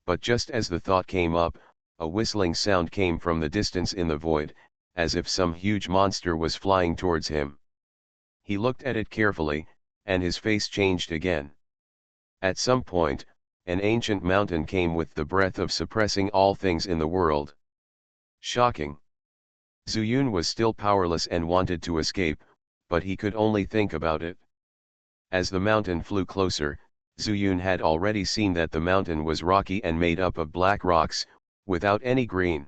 But just as the thought came up, a whistling sound came from the distance in the void, as if some huge monster was flying towards him. He looked at it carefully, and his face changed again. At some point, an ancient mountain came with the breath of suppressing all things in the world. Shocking. Zuyun was still powerless and wanted to escape, but he could only think about it. As the mountain flew closer, Zuyun had already seen that the mountain was rocky and made up of black rocks, without any green.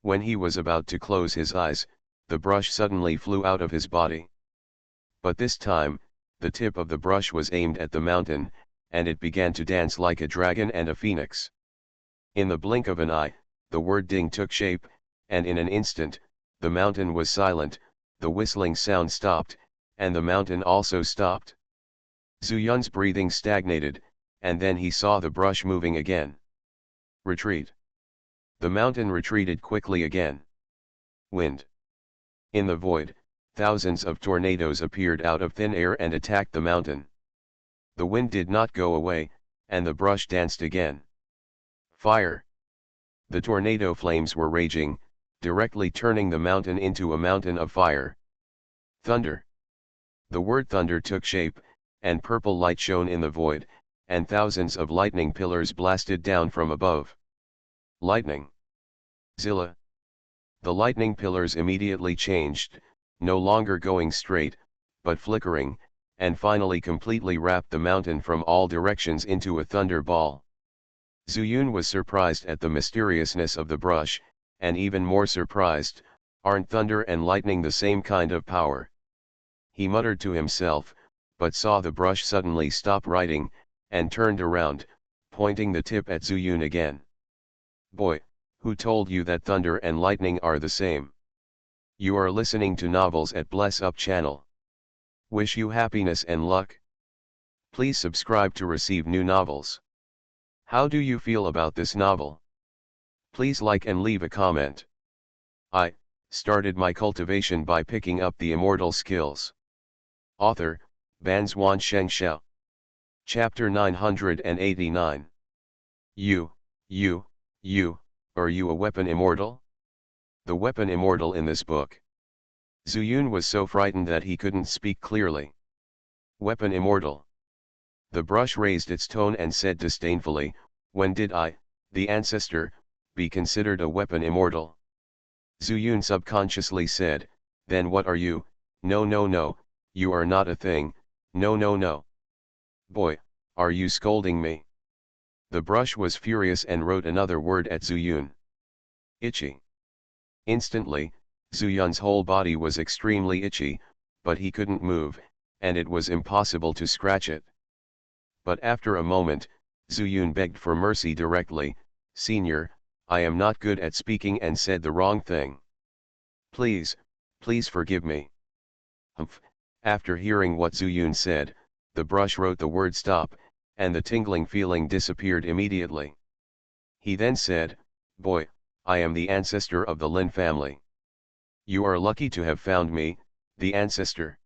When he was about to close his eyes, the brush suddenly flew out of his body. But this time, the tip of the brush was aimed at the mountain, and it began to dance like a dragon and a phoenix. In the blink of an eye, the word ding took shape, and in an instant, the mountain was silent, the whistling sound stopped, and the mountain also stopped. Zuyun's breathing stagnated, and then he saw the brush moving again. Retreat. The mountain retreated quickly again. Wind. In the void, thousands of tornadoes appeared out of thin air and attacked the mountain. The wind did not go away, and the brush danced again. Fire. The tornado flames were raging, directly turning the mountain into a mountain of fire. Thunder. The word thunder took shape, and purple light shone in the void, and thousands of lightning pillars blasted down from above. Lightning. Zilla. The lightning pillars immediately changed, no longer going straight, but flickering, and finally completely wrapped the mountain from all directions into a thunder ball. Zuyun was surprised at the mysteriousness of the brush, and even more surprised, aren't thunder and lightning the same kind of power? He muttered to himself, but saw the brush suddenly stop writing, and turned around, pointing the tip at Zuyun again. Boy, who told you that thunder and lightning are the same? You are listening to novels at Bless Up channel. Wish you happiness and luck. Please subscribe to receive new novels. How do you feel about this novel? Please like and leave a comment. I started my cultivation by picking up the immortal skills. Author, Banzuan Xianxia. Chapter 989. Are you a weapon immortal? The weapon immortal in this book. Zuyun was so frightened that he couldn't speak clearly. Weapon immortal. The brush raised its tone and said disdainfully, when did I, the ancestor, be considered a weapon immortal? Zuyun subconsciously said, then what are you? No, you are not a thing, no. Boy, are you scolding me? The brush was furious and wrote another word at Zuyun. Itchy. Instantly, Zuyun's whole body was extremely itchy, but he couldn't move, and it was impossible to scratch it. But after a moment, Zuyun begged for mercy directly, Senior, I am not good at speaking and said the wrong thing. Please forgive me. Humph. After hearing what Zuyun said, the brush wrote the word stop, and the tingling feeling disappeared immediately. He then said, Boy, I am the ancestor of the Lin family. You are lucky to have found me, the ancestor.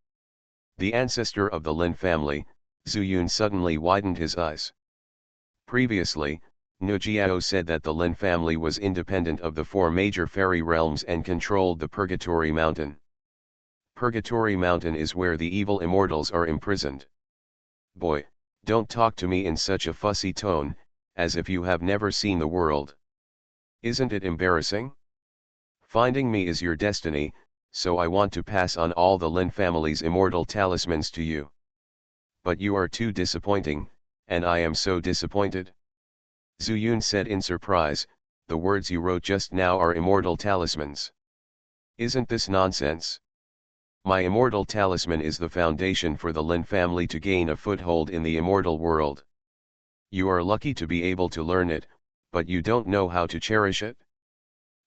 The ancestor of the Lin family. Zuyun suddenly widened his eyes. Previously, Nujiao said that the Lin family was independent of the four major fairy realms and controlled the Purgatory Mountain. Purgatory Mountain is where the evil immortals are imprisoned. Boy, don't talk to me in such a fussy tone, as if you have never seen the world. Isn't it embarrassing? Finding me is your destiny, so I want to pass on all the Lin family's immortal talismans to you. But you are too disappointing, and I am so disappointed. Zuyun said in surprise, the words you wrote just now are immortal talismans. Isn't this nonsense? My immortal talisman is the foundation for the Lin family to gain a foothold in the immortal world. You are lucky to be able to learn it, but you don't know how to cherish it.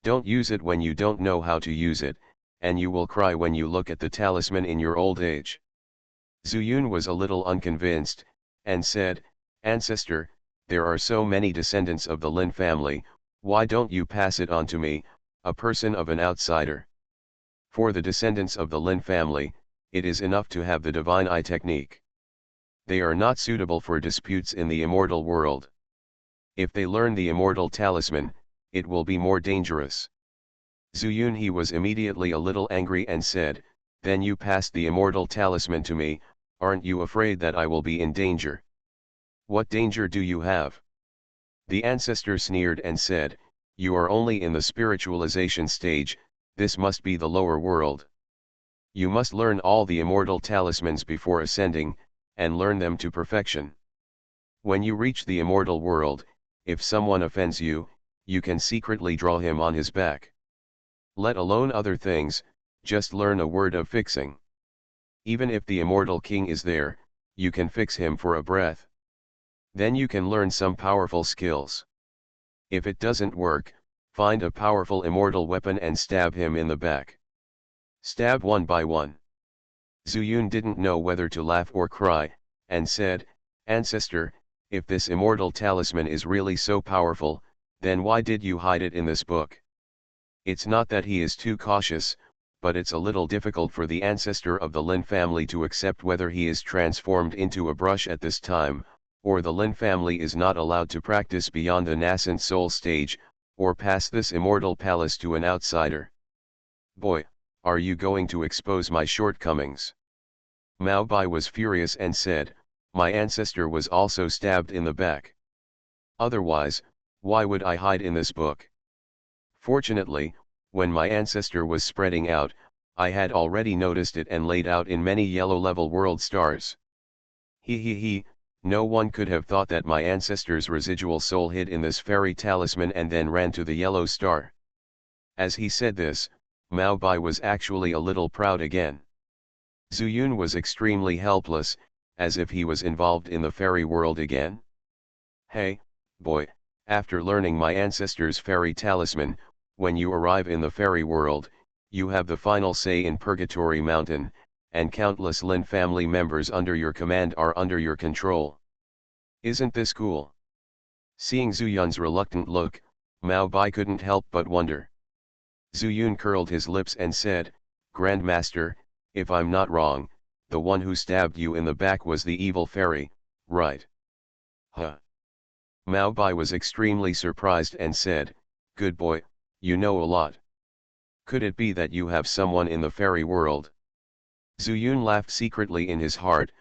Don't use it when you don't know how to use it, and you will cry when you look at the talisman in your old age. Zuyun was a little unconvinced, and said, Ancestor, there are so many descendants of the Lin family, why don't you pass it on to me, a person of an outsider? For the descendants of the Lin family, it is enough to have the divine eye technique. They are not suitable for disputes in the immortal world. If they learn the immortal talisman, it will be more dangerous. Zuyun he was immediately a little angry and said, then you passed the immortal talisman to me, aren't you afraid that I will be in danger? What danger do you have? The ancestor sneered and said, you are only in the spiritualization stage, this must be the lower world. You must learn all the immortal talismans before ascending, and learn them to perfection. When you reach the immortal world, if someone offends you, you can secretly draw him on his back. Let alone other things, just learn a word of fixing. Even if the immortal king is there, you can fix him for a breath. Then you can learn some powerful skills. If it doesn't work, find a powerful immortal weapon and stab him in the back. Stab one by one. Zuyun didn't know whether to laugh or cry, and said, Ancestor, if this immortal talisman is really so powerful, then why did you hide it in this book? It's not that he is too cautious, but it's a little difficult for the ancestor of the Lin family to accept whether he is transformed into a brush at this time, or the Lin family is not allowed to practice beyond the nascent soul stage, or pass this immortal palace to an outsider. Boy, are you going to expose my shortcomings? Mao Bai was furious and said, my ancestor was also stabbed in the back. Otherwise, why would I hide in this book? Fortunately, when my ancestor was spreading out, I had already noticed it and laid out in many yellow-level world stars. He, no one could have thought that my ancestor's residual soul hid in this fairy talisman and then ran to the yellow star. As he said this, Mao Bai was actually a little proud again. Zuyun was extremely helpless, as if he was involved in the fairy world again. Hey, boy, after learning my ancestor's fairy talisman, when you arrive in the fairy world, you have the final say in Purgatory Mountain, and countless Lin family members under your command are under your control. Isn't this cool? Seeing Zuyun's reluctant look, Mao Bai couldn't help but wonder. Zuyun curled his lips and said, Grandmaster, if I'm not wrong, the one who stabbed you in the back was the evil fairy, right? Huh. Mao Bai was extremely surprised and said, good boy, you know a lot. Could it be that you have someone in the fairy world? Zuyun laughed secretly in his heart,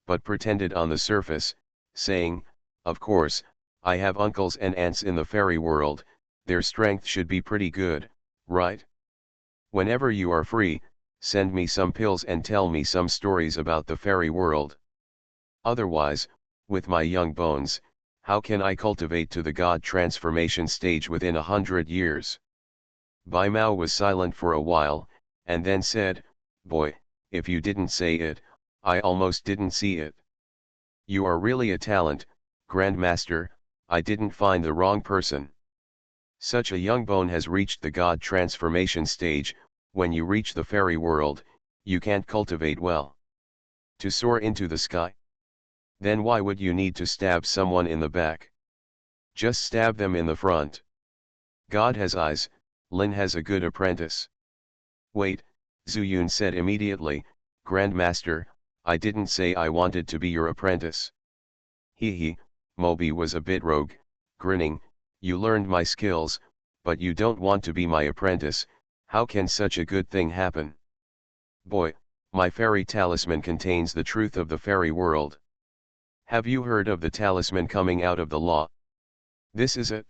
but pretended on the surface, saying, of course, I have uncles and aunts in the fairy world, their strength should be pretty good, right? Whenever you are free, send me some pills and tell me some stories about the fairy world. Otherwise, with my young bones, how can I cultivate to the god transformation stage within 100 years? Bai Mao was silent for a while, and then said, boy, if you didn't say it, I almost didn't see it. You are really a talent, Grandmaster, I didn't find the wrong person. Such a young bone has reached the god transformation stage. When you reach the fairy world, you can't cultivate well. To soar into the sky? Then why would you need to stab someone in the back? Just stab them in the front. God has eyes, Lin has a good apprentice. Wait, Zuyun said immediately, Grandmaster, I didn't say I wanted to be your apprentice. Mobi was a bit rogue, grinning, you learned my skills, but you don't want to be my apprentice. How can such a good thing happen? Boy, my fairy talisman contains the truth of the fairy world. Have you heard of the talisman coming out of the law? This is it.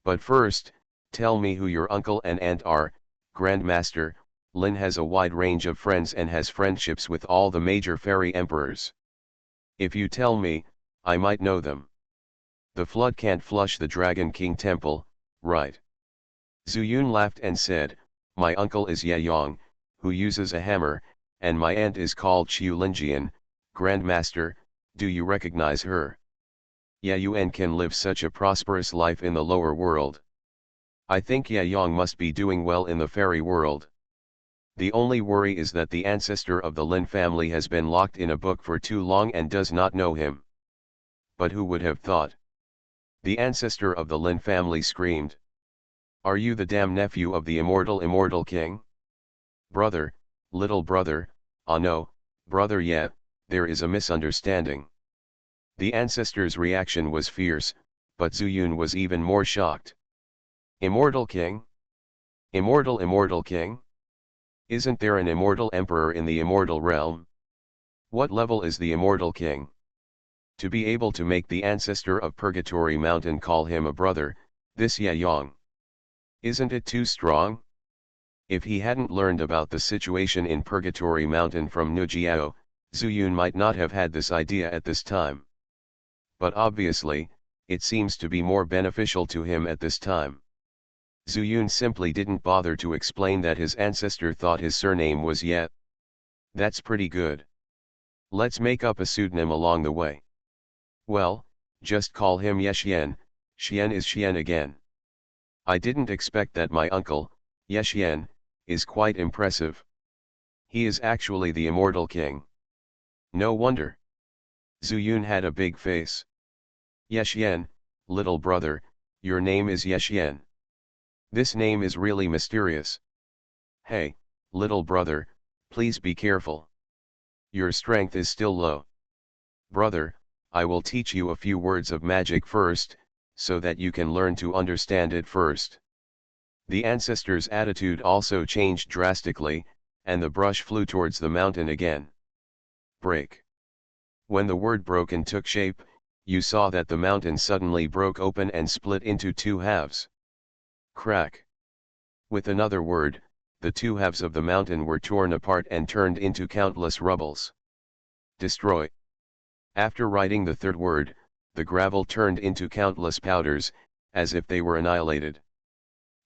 But first, tell me who your uncle and aunt are, Grandmaster. Lin has a wide range of friends and has friendships with all the major fairy emperors. If you tell me, I might know them. The flood can't flush the Dragon King temple, right? Zuyun laughed and said, my uncle is Yayong, who uses a hammer, and my aunt is called Qiu Linjian. Grandmaster, do you recognize her? Yayuan can live such a prosperous life in the lower world. I think Yayong must be doing well in the fairy world. The only worry is that the ancestor of the Lin family has been locked in a book for too long and does not know him. But who would have thought? The ancestor of the Lin family screamed. Are you the damn nephew of the immortal king? Brother, little brother, ah no, brother there is a misunderstanding. The ancestor's reaction was fierce, but Zuyun was even more shocked. Immortal king? Immortal king? Isn't there an immortal emperor in the immortal realm? What level is the immortal king? To be able to make the ancestor of Purgatory Mountain call him a brother, this Yang. Isn't it too strong? If he hadn't learned about the situation in Purgatory Mountain from Nujiao, Zuyun might not have had this idea at this time. But obviously, it seems to be more beneficial to him at this time. Zuyun simply didn't bother to explain that his ancestor thought his surname was Ye. That's pretty good. Let's make up a pseudonym along the way. Well, just call him Ye Xian. Xian is Xian again. I didn't expect that. My uncle, Ye Xian, is quite impressive. He is actually the immortal king. No wonder. Zuyun had a big face. Ye Xian, little brother, your name is Ye Xian. This name is really mysterious. Hey, little brother, please be careful. Your strength is still low. Brother, I will teach you a few words of magic first, so that you can learn to understand it first. The ancestor's attitude also changed drastically, and the brush flew towards the mountain again. Break. When the word broken took shape, you saw that the mountain suddenly broke open and split into two halves. Crack. With another word, the two halves of the mountain were torn apart and turned into countless rubbles. Destroy. After writing the third word, the gravel turned into countless powders, as if they were annihilated.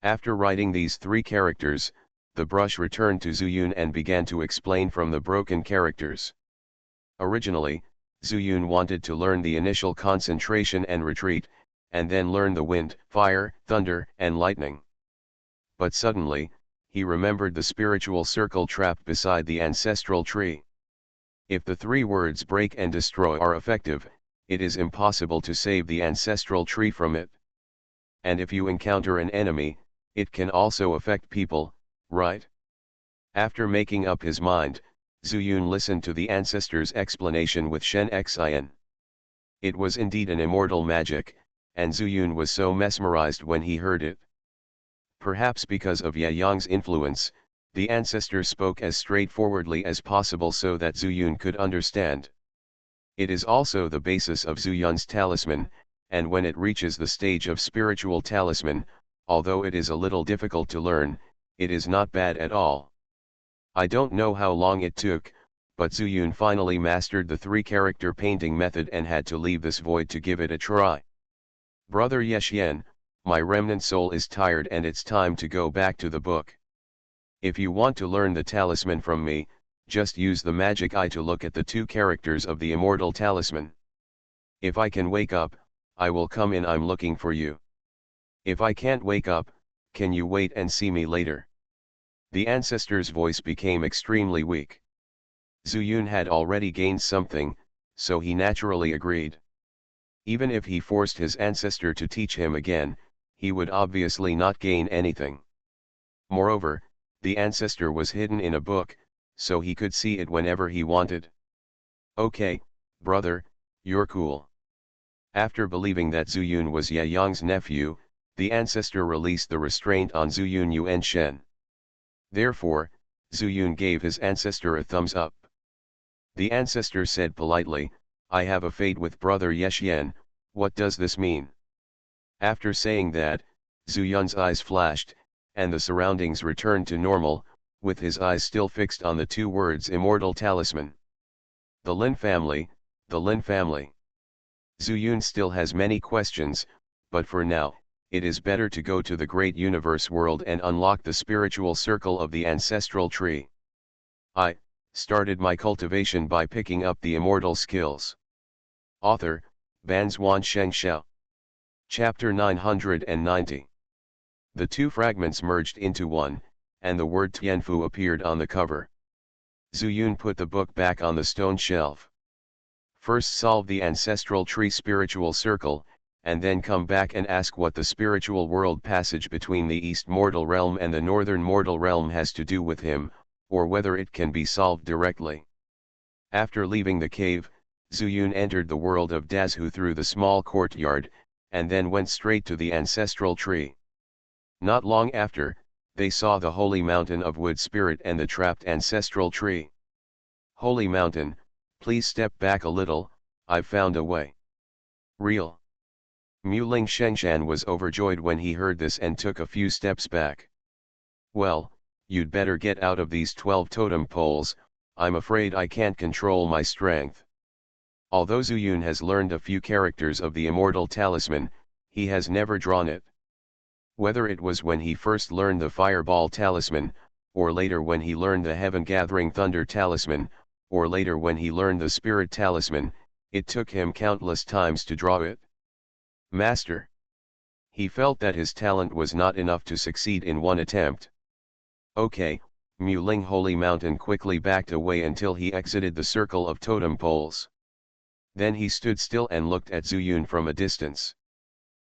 After writing these three characters, the brush returned to Zuyun and began to explain from the broken characters. Originally, Zuyun wanted to learn the initial concentration and retreat, and then learn the wind, fire, thunder, and lightning. But suddenly, he remembered the spiritual circle trapped beside the ancestral tree. If the three words break and destroy are effective, it is impossible to save the ancestral tree from it. And if you encounter an enemy, it can also affect people, right? After making up his mind, Zuyun listened to the ancestor's explanation with Xianxia. It was indeed an immortal magic, and Zuyun was so mesmerized when he heard it. Perhaps because of Ye Yang's influence, the ancestor spoke as straightforwardly as possible so that Zuyun could understand. It is also the basis of Zuyun's talisman, and when it reaches the stage of spiritual talisman, although it is a little difficult to learn, it is not bad at all. I don't know how long it took, but Zuyun finally mastered the three-character painting method and had to leave this void to give it a try. Brother Ye Xian, my remnant soul is tired and it's time to go back to the book. If you want to learn the talisman from me, just use the magic eye to look at the two characters of the immortal talisman. If I can wake up, I will come in. I'm looking for you. If I can't wake up, can you wait and see me later? The ancestor's voice became extremely weak. Zuyun had already gained something, so he naturally agreed. Even if he forced his ancestor to teach him again, he would obviously not gain anything. Moreover, the ancestor was hidden in a book, so he could see it whenever he wanted. Okay, brother, you're cool. After believing that Zuyun was Ye Yang's nephew, the ancestor released the restraint on Zuyun Yuan Shen. Therefore, Zuyun gave his ancestor a thumbs up. The ancestor said politely, I have a fate with brother Ye Xian, what does this mean? After saying that, Zuyun's eyes flashed, and the surroundings returned to normal, with his eyes still fixed on the two words immortal talisman. The Lin family, the Lin family. Zuyun still has many questions, but for now, it is better to go to the great universe world and unlock the spiritual circle of the ancestral tree. I started my cultivation by picking up the immortal skills. Author, Banzuan Xianxia. Chapter 990. The two fragments merged into one, and the word Tianfu appeared on the cover. Zuyun put the book back on the stone shelf. First solve the ancestral tree spiritual circle, and then come back and ask what the spiritual world passage between the East Mortal Realm and the Northern Mortal Realm has to do with him, or whether it can be solved directly. After leaving the cave, Zuyun entered the world of Dazhu through the small courtyard, and then went straight to the ancestral tree. Not long after, they saw the holy mountain of wood spirit and the trapped ancestral tree. Holy mountain, please step back a little, I've found a way. Real. Muling Shengshan was overjoyed when he heard this and took a few steps back. Well, you'd better get out of these 12 totem poles, I'm afraid I can't control my strength. Although Zuyun has learned a few characters of the immortal talisman, he has never drawn it. Whether it was when he first learned the fireball talisman, or later when he learned the heaven-gathering thunder talisman, or later when he learned the spirit talisman, it took him countless times to draw it. Master. He felt that his talent was not enough to succeed in one attempt. Okay, Muling Holy Mountain quickly backed away until he exited the circle of totem poles. Then he stood still and looked at Zuyun from a distance.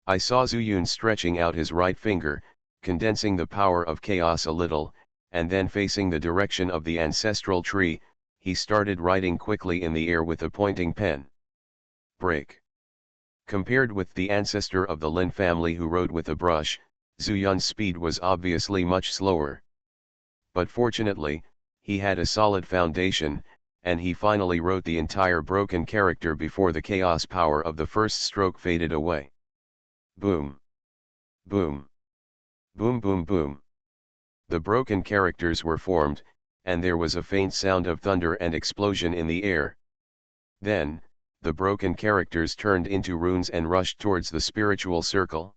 I saw Zuyun stretching out his right finger, condensing the power of chaos a little, and then facing the direction of the ancestral tree, he started writing quickly in the air with a pointing pen. Break. Compared with the ancestor of the Lin family who wrote with a brush, Zuyun's speed was obviously much slower. But fortunately, he had a solid foundation, and he finally wrote the entire broken character before the chaos power of the first stroke faded away. Boom. Boom. Boom boom boom. The broken characters were formed, and there was a faint sound of thunder and explosion in the air. Then, the broken characters turned into runes and rushed towards the spiritual circle.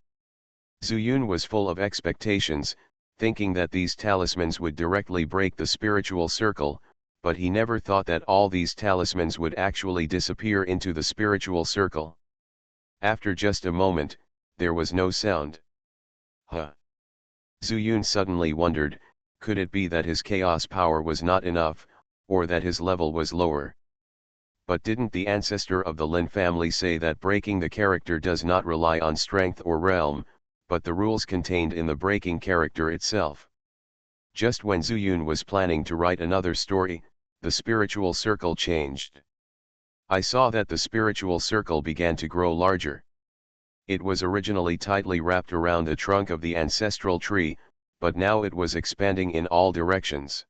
Zuyun was full of expectations, thinking that these talismans would directly break the spiritual circle, but he never thought that all these talismans would actually disappear into the spiritual circle. After just a moment, there was no sound. Huh. Zuyun suddenly wondered, could it be that his chaos power was not enough, or that his level was lower? But didn't the ancestor of the Lin family say that breaking the character does not rely on strength or realm, but the rules contained in the breaking character itself? Just when Zuyun was planning to write another story, the spiritual circle changed. I saw that the spiritual circle began to grow larger. It was originally tightly wrapped around the trunk of the ancestral tree, but now it was expanding in all directions.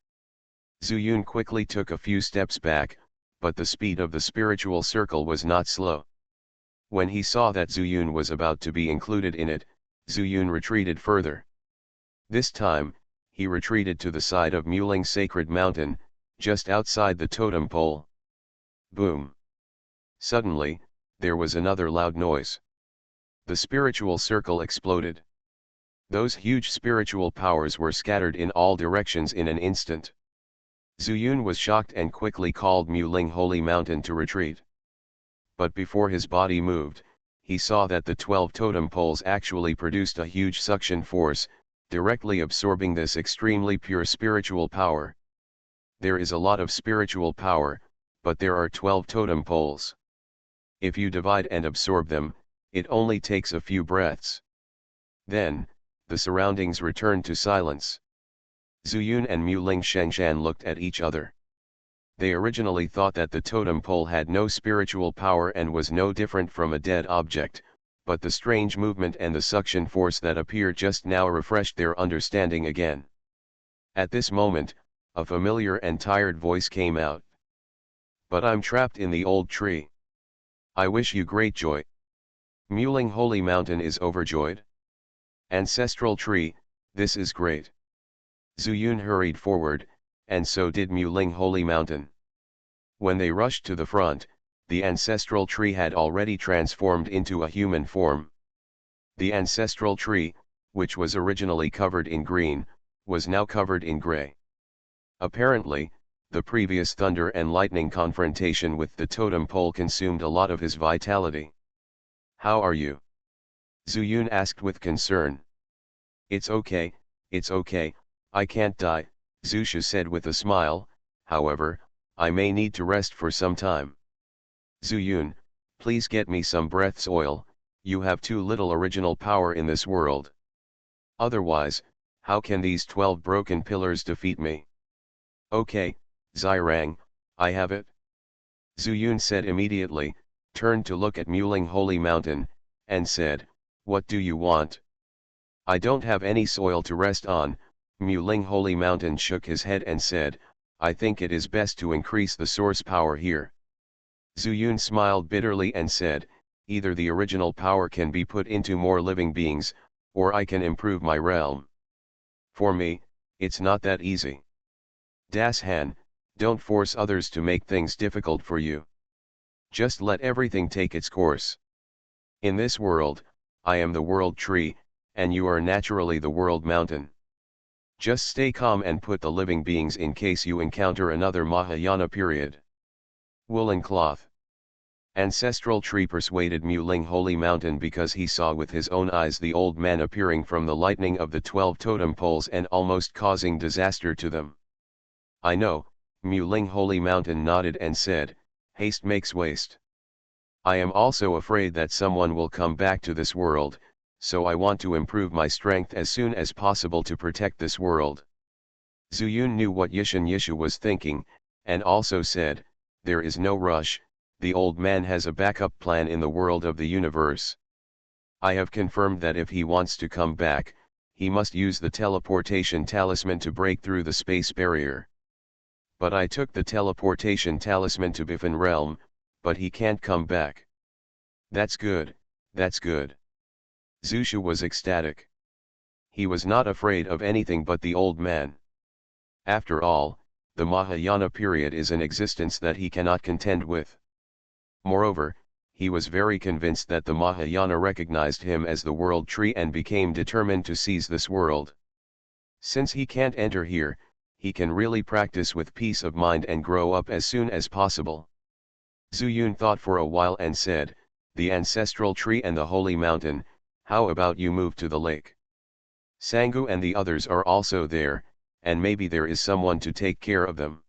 Zuyun quickly took a few steps back, but the speed of the spiritual circle was not slow. When he saw that Zuyun was about to be included in it, Zuyun retreated further. This time, he retreated to the side of Muling Sacred Mountain, just outside the totem pole. Boom! Suddenly, there was another loud noise. The spiritual circle exploded. Those huge spiritual powers were scattered in all directions in an instant. Zuyun was shocked and quickly called Muling Holy Mountain to retreat. But before his body moved, he saw that the 12 totem poles actually produced a huge suction force, directly absorbing this extremely pure spiritual power. There is a lot of spiritual power, but there are 12 totem poles. If you divide and absorb them, it only takes a few breaths. Then, the surroundings returned to silence. Zuyun and Muling Shengshan looked at each other. They originally thought that the totem pole had no spiritual power and was no different from a dead object, but the strange movement and the suction force that appeared just now refreshed their understanding again. At this moment, a familiar and tired voice came out. But I'm trapped in the old tree. I wish you great joy. Muling Holy Mountain is overjoyed. Ancestral tree, this is great. Zuyun hurried forward, and so did Muling Holy Mountain. When they rushed to the front, the ancestral tree had already transformed into a human form. The ancestral tree, which was originally covered in green, was now covered in gray. Apparently, the previous thunder and lightning confrontation with the totem pole consumed a lot of his vitality. How are you? Zuyun asked with concern. It's okay, I can't die, Zusha said with a smile, however, I may need to rest for some time. Zuyun, please get me some breath's oil, you have too little original power in this world. Otherwise, how can these 12 broken pillars defeat me? Okay, Zirang, I have it. Zuyun said immediately, turned to look at Muling Holy Mountain, and said, "What do you want?" "I don't have any soil to rest on." Muling Holy Mountain shook his head and said, "I think it is best to increase the source power here." Zuyun smiled bitterly and said, "Either the original power can be put into more living beings, or I can improve my realm. For me, it's not that easy. Das Han, don't force others to make things difficult for you. Just let everything take its course. In this world, I am the world tree, and you are naturally the world mountain. Just stay calm and put the living beings in case you encounter another Mahayana period." Woolen cloth. Ancestral tree persuaded Muling Holy Mountain because he saw with his own eyes the old man appearing from the lightning of the 12 totem poles and almost causing disaster to them. "I know," Muling Holy Mountain nodded and said, "haste makes waste. I am also afraid that someone will come back to this world, so I want to improve my strength as soon as possible to protect this world." Zuyun knew what Xianxia was thinking, and also said, "There is no rush, the old man has a backup plan in the world of the universe. I have confirmed that if he wants to come back, he must use the teleportation talisman to break through the space barrier. But I took the teleportation talisman to Biffin realm, but he can't come back." "That's good, that's good." Zushu was ecstatic. He was not afraid of anything but the old man. After all, the Mahayana period is an existence that he cannot contend with. Moreover, he was very convinced that the Mahayana recognized him as the world tree and became determined to seize this world. Since he can't enter here, he can really practice with peace of mind and grow up as soon as possible. Zuyun thought for a while and said, "The ancestral tree and the holy mountain, how about you move to the lake? Sangu and the others are also there, and maybe there is someone to take care of them."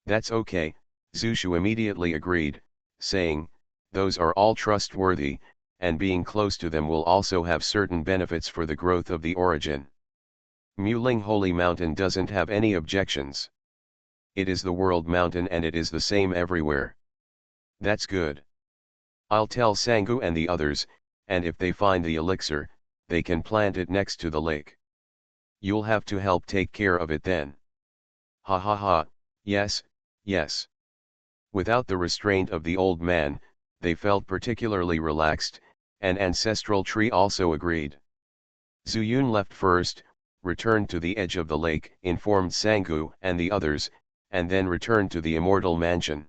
"That's okay," Zushu immediately agreed, saying, "Those are all trustworthy, and being close to them will also have certain benefits for the growth of the origin." Muling Holy Mountain doesn't have any objections. It is the world mountain and it is the same everywhere. "That's good. I'll tell Sangu and the others, and if they find the elixir, they can plant it next to the lake. You'll have to help take care of it then." "Ha ha ha, yes, yes." Without the restraint of the old man, they felt particularly relaxed, and Ancestral Tree also agreed. Zuyun left first, returned to the edge of the lake, informed Sangu and the others, and then returned to the Immortal Mansion.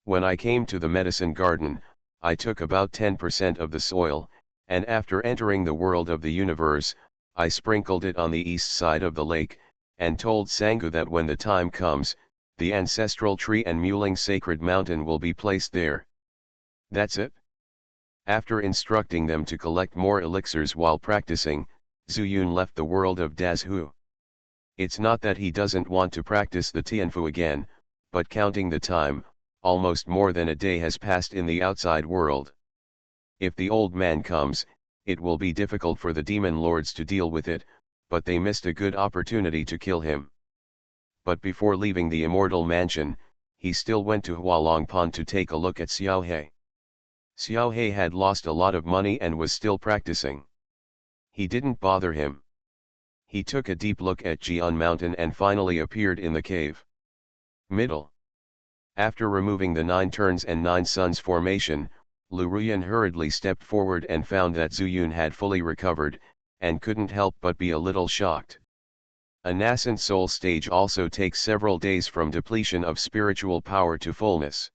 "When I came to the medicine garden, I took about 10% of the soil, and after entering the world of the universe, I sprinkled it on the east side of the lake, and told Sangu that when the time comes, the ancestral tree and Muling sacred mountain will be placed there. That's it." After instructing them to collect more elixirs while practicing, Zuyun left the world of Dazhu. It's not that he doesn't want to practice the Tianfu again, but counting the time, almost more than a day has passed in the outside world. If the old man comes, it will be difficult for the demon lords to deal with it, but they missed a good opportunity to kill him. But before leaving the Immortal Mansion, he still went to Hualongpan to take a look at Xiaohe. Xiaohe had lost a lot of money and was still practicing. He didn't bother him. He took a deep look at Jian Mountain and finally appeared in the cave. Middle. After removing the 9 turns and 9 suns formation, Lu Ruyan hurriedly stepped forward and found that Zuyun had fully recovered, and couldn't help but be a little shocked. A nascent soul stage also takes several days from depletion of spiritual power to fullness.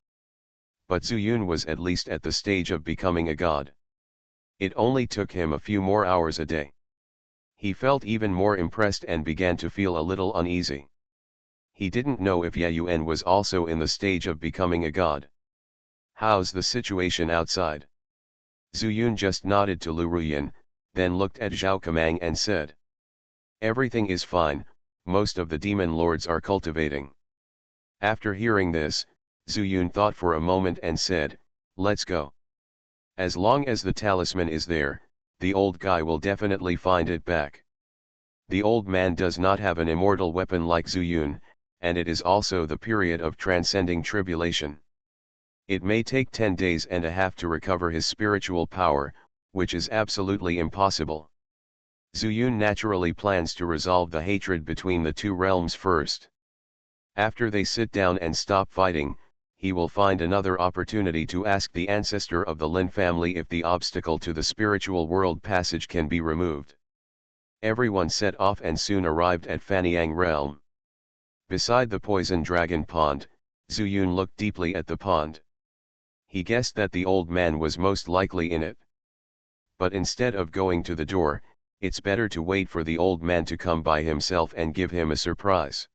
But Zuyun was at least at the stage of becoming a god. It only took him a few more hours a day. He felt even more impressed and began to feel a little uneasy. He didn't know if Yayuan was also in the stage of becoming a god. "How's the situation outside?" Zuyun just nodded to Lu Ruyan, then looked at Zhao Kamang and said, "Everything is fine, most of the demon lords are cultivating." After hearing this, Zuyun thought for a moment and said, "Let's go. As long as the talisman is there, the old guy will definitely find it back. The old man does not have an immortal weapon like Zuyun, and it is also the period of transcending tribulation. It may take 10 days and a half to recover his spiritual power, which is absolutely impossible. Zuyun naturally plans to resolve the hatred between the two realms first. After they sit down and stop fighting, he will find another opportunity to ask the ancestor of the Lin family if the obstacle to the spiritual world passage can be removed. Everyone set off and soon arrived at Fanyang realm. Beside the poison dragon pond, Zuyun looked deeply at the pond. He guessed that the old man was most likely in it. But instead of going to the door, it's better to wait for the old man to come by himself and give him a surprise.